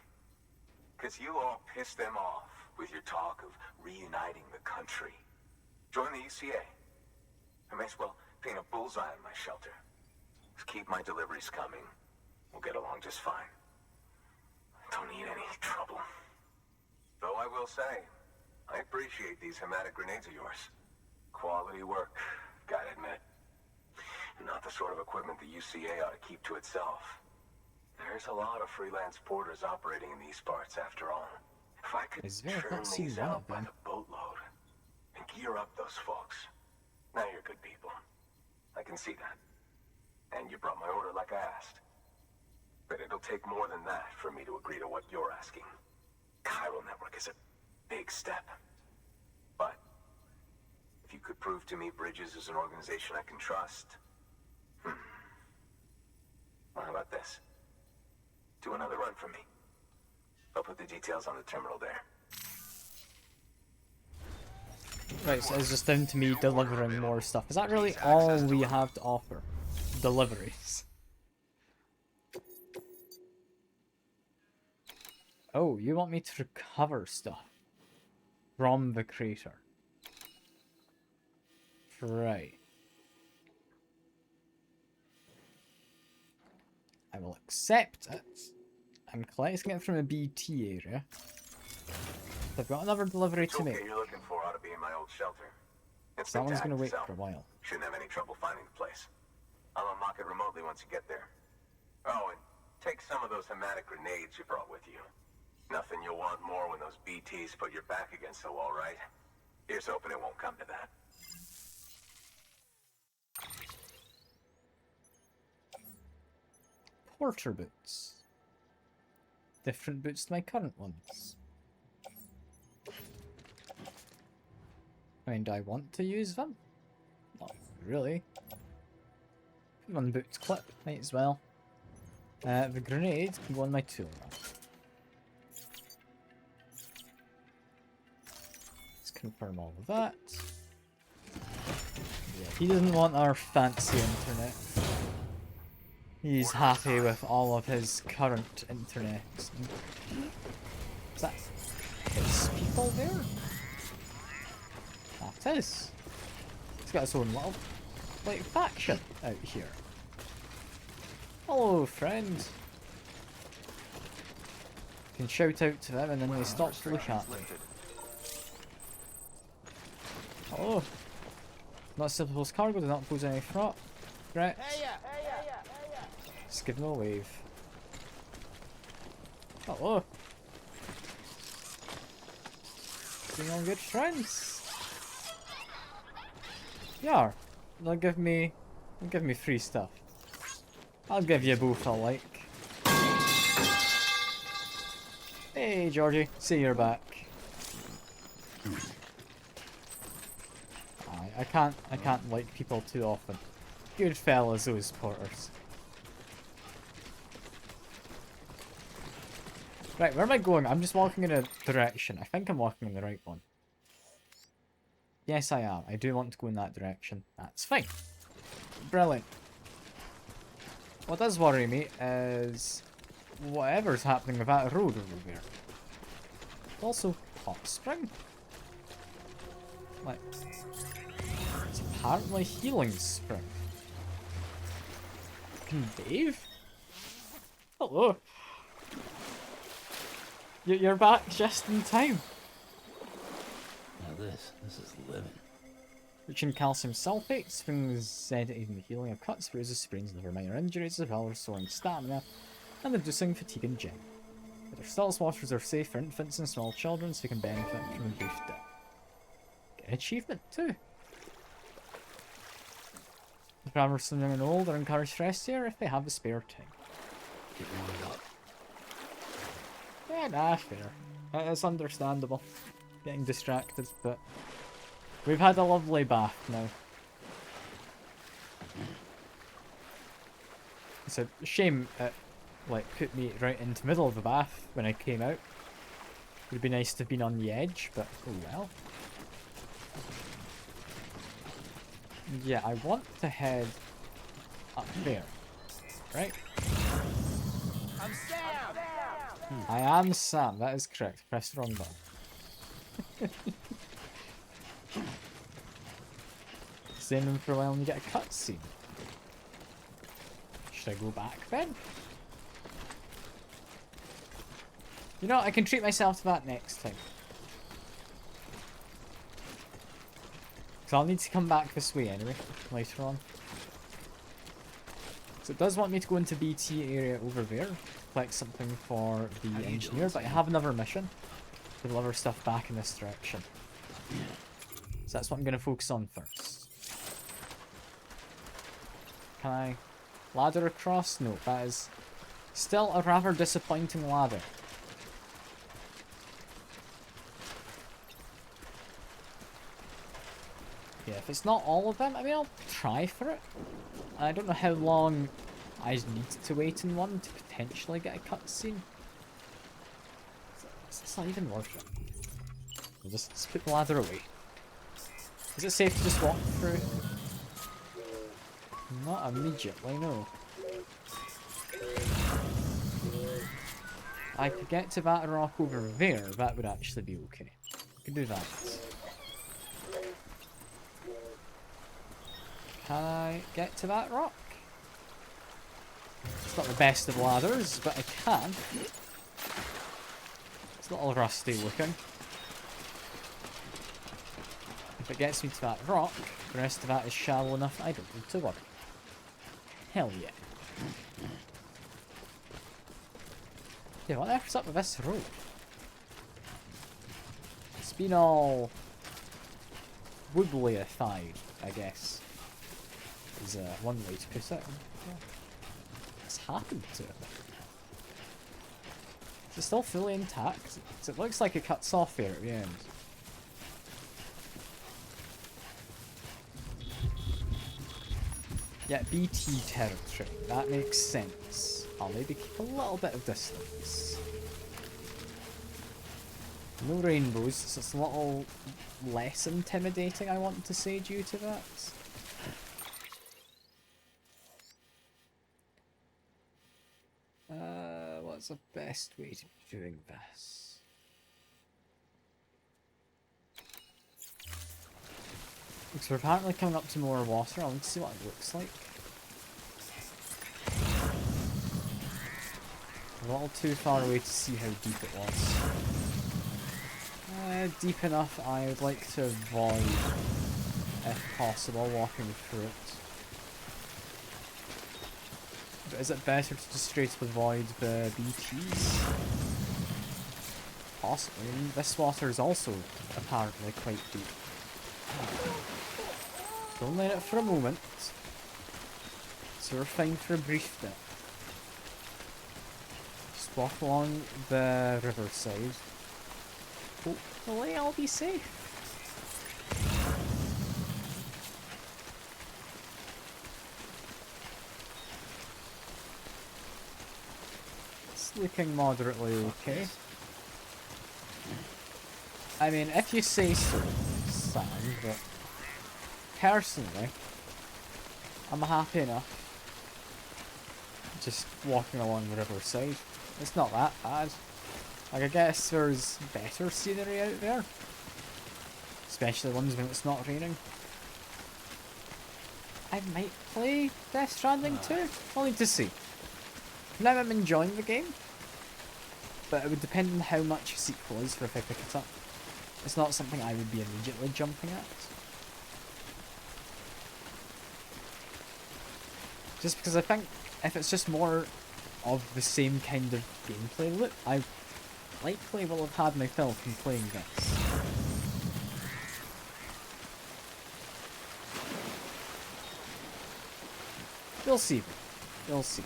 Because you all pissed them off with your talk of reuniting the country. Join the UCA. I may as well paint a bullseye on my shelter. Just keep my deliveries coming. We'll get along just fine. Don't need any trouble. Though I will say, I appreciate these hematic grenades of yours. Quality work, gotta admit. Not the sort of equipment the UCA ought to keep to itself. There's a lot of freelance porters operating in these parts, after all. If I could churn these out by the boatload and gear up those folks. Now you're good people. I can see that. And you brought my order like I asked. But it'll take more than that for me to agree to what you're asking. Chiral Network is a big step. But if you could prove to me Bridges is an organization I can trust... Well, how about this? Do another run for me. I'll put the details on the terminal there. Right, so it's just down to me delivering more stuff. Is that really all we have to offer? Deliveries. Oh, you want me to recover stuff from the crater. Right. I will accept it. I'm collecting it from a BT area. I've got another delivery to make. You're looking for ought to be in my old shelter. It's That one's intact, gonna wait so for a while. shouldn't have any trouble finding the place. I'll unlock it remotely once you get there. Oh, and take some of those hematic grenades you brought with you. Nothing you'll want more when those BTs put your back against the wall, right? Here's hoping it won't come to that. Porter boots. Different boots to my current ones. I mean, do I want to use them? Not really. One boot clip, might as well. The grenade can go on my tool. Let's confirm all of that. Yeah, he doesn't want our fancy internet. He's happy with all of his current internet. Is that his people there? That is. He's got his own little, like, faction out here. Hello, friend. You can shout out to them and then they stop to look at me. Hello. Not civil cargo, do not pose any threat. Just give them a wave. Hello. Being all good friends. Yeah. They'll give me free stuff. I'll give you both a like. Hey Georgie, see you're back. I can't like people too often. Good fellas, those porters. Right, where am I going? I'm just walking in a direction. I think I'm walking in the right one. Yes, I am. I do want to go in that direction. That's fine. Brilliant. What does worry me is whatever's happening with that road over there. Also, hot spring. Like, It's apparently healing spring. Fucking Dave? Hello. You're back just in time. Now this is living. Rich in calcium sulfate, springs sedative in the healing of cuts, bruises, sprains, and other minor injuries, as well as restoring stamina and reducing fatigue and gym. But their stills waters are safe for infants and small children, so you can benefit from a brief dip. Get an achievement too. The farmers from young and old are encouraged to rest here if they have the spare time. Get warmed up. Yeah, nah, fair. It's understandable. Getting distracted, but we've had a lovely bath now. It's a shame it put me right into the middle of the bath when I came out. Would be nice to have been on the edge, but oh well. Yeah, I want to head up there, right? I'm Sam! I am Sam, that is correct. Press the wrong button. Staying in for a while and you get a cutscene. Should I go back then? You know what, I can treat myself to that next time. So I'll need to come back this way anyway, later on. So it does want me to go into BT area over there, collect something for the engineer, but I have another mission to deliver stuff back in this direction. So that's what I'm going to focus on first. Can I ladder across? No, that is still a rather disappointing ladder. Yeah, if it's not all of them, I mean, I'll try for it. I don't know how long I need to wait in one to potentially get a cutscene. It's not even worth it. We'll just put the ladder away. Is it safe to just walk through? Not immediately, no. I could get to that rock over there, that would actually be okay. I could do that. Can I get to that rock? It's not the best of ladders, but I can. It's a little rusty looking. If it gets me to that rock, the rest of that is shallow enough I don't need to worry. Hell yeah. Yeah, what the heck's up with this road? It's been all woodlyified, I guess. Is one way to put it. What's happened to it? Is it still fully intact? 'Cause it looks like it cuts off there at the end. Yeah, BT territory. That makes sense. I'll maybe keep a little bit of distance. No rainbows, so it's a little less intimidating, I want to say, due to that. What's the best way to be doing this? Because we're apparently coming up to more water. I want to see what it looks like. A little too far away to see how deep it was. Deep enough I would like to avoid, if possible, walking through it. But is it better to just straight avoid the BTs? Possibly. I mean, this water is also apparently quite deep. Don't let it for a moment. So we're fine for a brief bit. Just walk along the riverside. Hopefully I'll be safe. It's looking moderately okay. I mean, if you say so, Sam, but personally, I'm happy enough just walking along the riverside. It's not that bad. Like, I guess there's better scenery out there. Especially ones when it's not raining. I might play Death Stranding 2. We'll need to see. Now I'm enjoying the game, but it would depend on how much a sequel is for if I pick it up. It's not something I would be immediately jumping at. Just because I think if it's just more of the same kind of gameplay loop, I likely will have had my fill from playing this. We'll see. We'll see.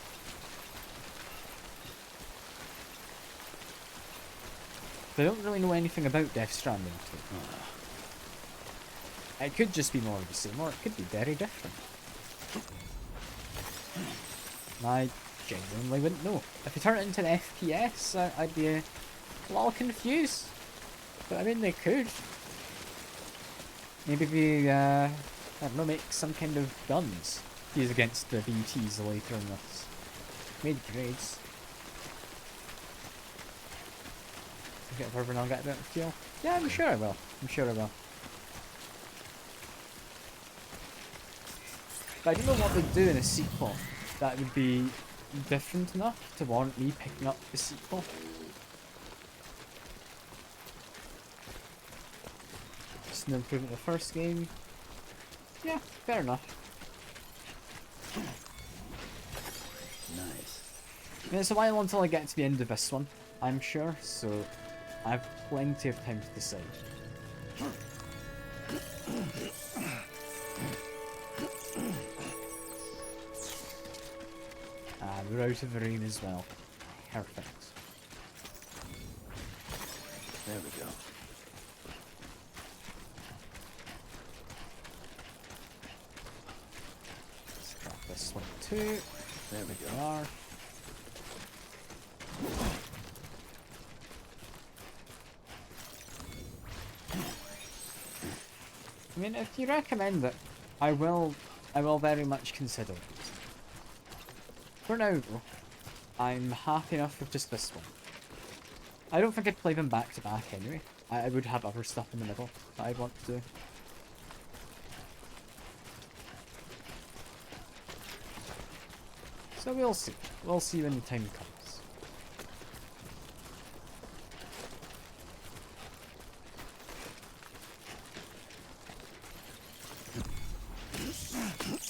But I don't really know anything about Death Stranding 2. It could just be more of the same, or it could be very different. I genuinely wouldn't know. If you turn it into an FPS, I'd be a little confused. But I mean, they could. Maybe they, I don't know, make some kind of guns. Use against the BTs later in this. Made grades. Get further and I'll get a bit of fuel. Yeah, I'm sure I will. I'm sure I will. But I don't know what they'd do in a sequel that would be different enough to warrant me picking up the sequel. Just an improvement of the first game. Yeah, fair enough. Nice. I mean, it's a while until I get to the end of this one, I'm sure, so I have plenty of time to decide. We're out of the rain as well. Perfect. There we go. Let's drop this one too. There we go. Are. I mean, if you recommend it, I will very much consider it. For now, though, I'm happy enough with just this one. I don't think I'd play them back to back anyway. I would have other stuff in the middle that I'd want to do. So we'll see. We'll see when the time comes.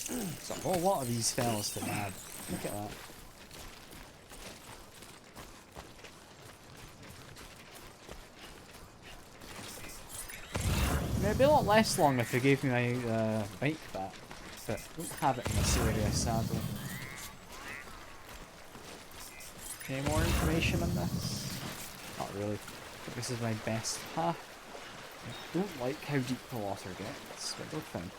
There's a whole lot of these fellas to nab. Look at that. It'd be a lot less long if they gave me my bike back, but I don't have it in this area, sadly. Any more information on this? Not really. But this is my best path. I don't like how deep the water gets, but we're fine.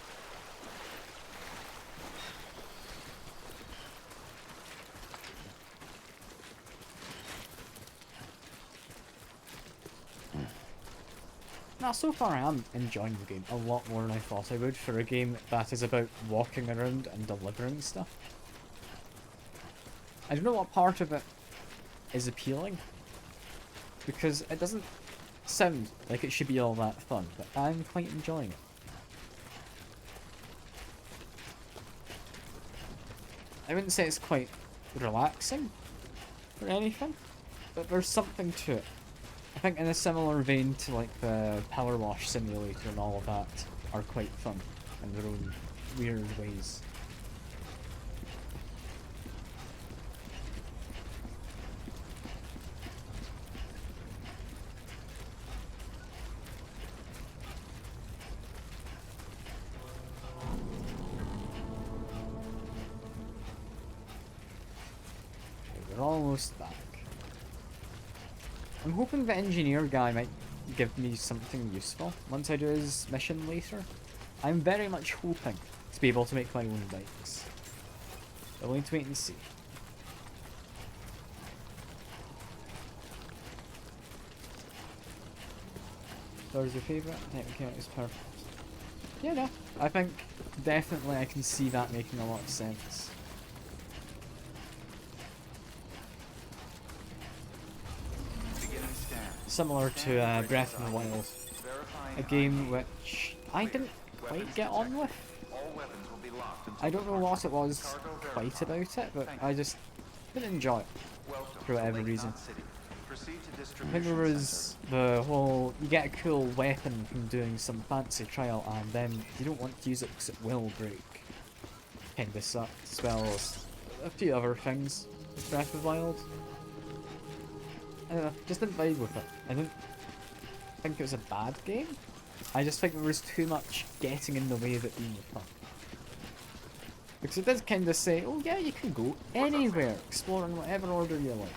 Now, so far I am enjoying the game a lot more than I thought I would for a game that is about walking around and delivering stuff. I don't know what part of it is appealing, because it doesn't sound like it should be all that fun, but I'm quite enjoying it. I wouldn't say it's quite relaxing or anything, but there's something to it. I think in a similar vein to like the Power Wash Simulator and all of that are quite fun in their own weird ways. Okay, we're almost back. I'm hoping the engineer guy might give me something useful once I do his mission later. I'm very much hoping to be able to make my own bikes. But we'll need to wait and see. There's your favourite? Okay, it's perfect. Yeah, no. I think definitely I can see that making a lot of sense. Similar to Breath of the Wild, a game which I didn't quite get on with. I don't know what it was quite about it, but I just didn't enjoy it for whatever reason. I think there was the whole, you get a cool weapon from doing some fancy trial and then you don't want to use it because it will break. Kinda sucked, as well as a few other things with Breath of the Wild. I don't know, just didn't vibe with it. I didn't think it was a bad game. I just think there was too much getting in the way of it being fun. Because it does kind of say, oh yeah, you can go anywhere, explore in whatever order you like.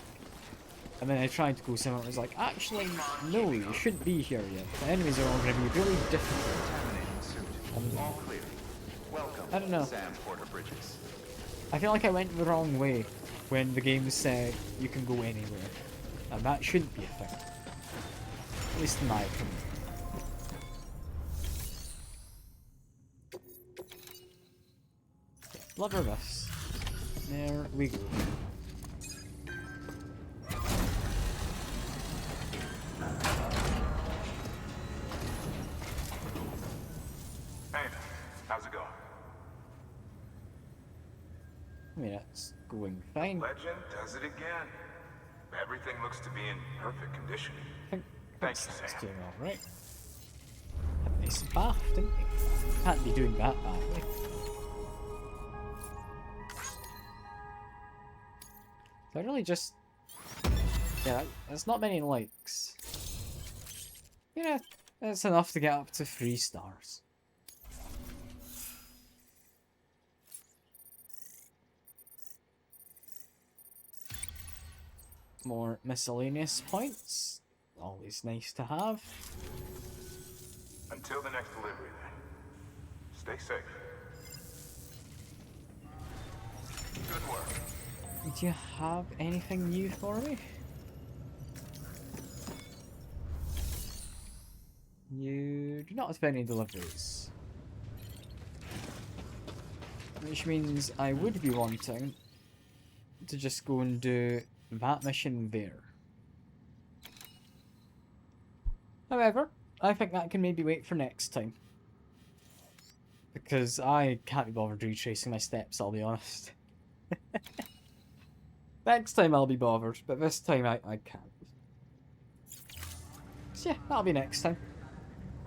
And then I tried to go somewhere and it was like, actually, no, you shouldn't be here yet. The enemies are all going to be really difficult. I don't know. I feel like I went the wrong way when the game said you can go anywhere. And that shouldn't be a thing. At least in my opinion. Blubber this. There we go. Hey, how's it going? I mean, it's going fine. Legend does it again. Everything looks to be in perfect condition. I think Thank you, it's Sam. doing alright. Had a nice bath, didn't we? Can't be doing that badly. So I really just... yeah, there's not many likes. Yeah, that's enough to get up to 3 stars. More miscellaneous points. Always nice to have. Until the next delivery, then. Stay safe. Good work. Do you have anything new for me? You do not have any deliveries. Which means I would be wanting to just go and do that mission there. However, I think that can maybe wait for next time. Because I can't be bothered retracing my steps, I'll be honest. Next time I'll be bothered, but this time I can't. So yeah, that'll be next time.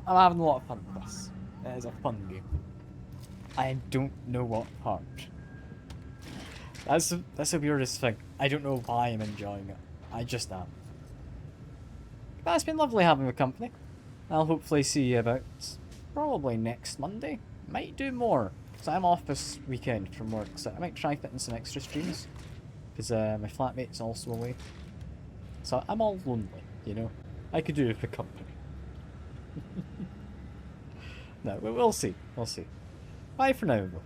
I'm having a lot of fun with this. It is a fun game. I don't know what part. That's the weirdest thing. I don't know why I'm enjoying it. I just am. But it's been lovely having the company. I'll hopefully see you about probably next Monday. Might do more, because I'm off this weekend from work, so I might try fit in some extra streams. Because my flatmate's also away. So I'm all lonely, you know. I could do it for company. No, we'll see. We'll see. Bye for now, though.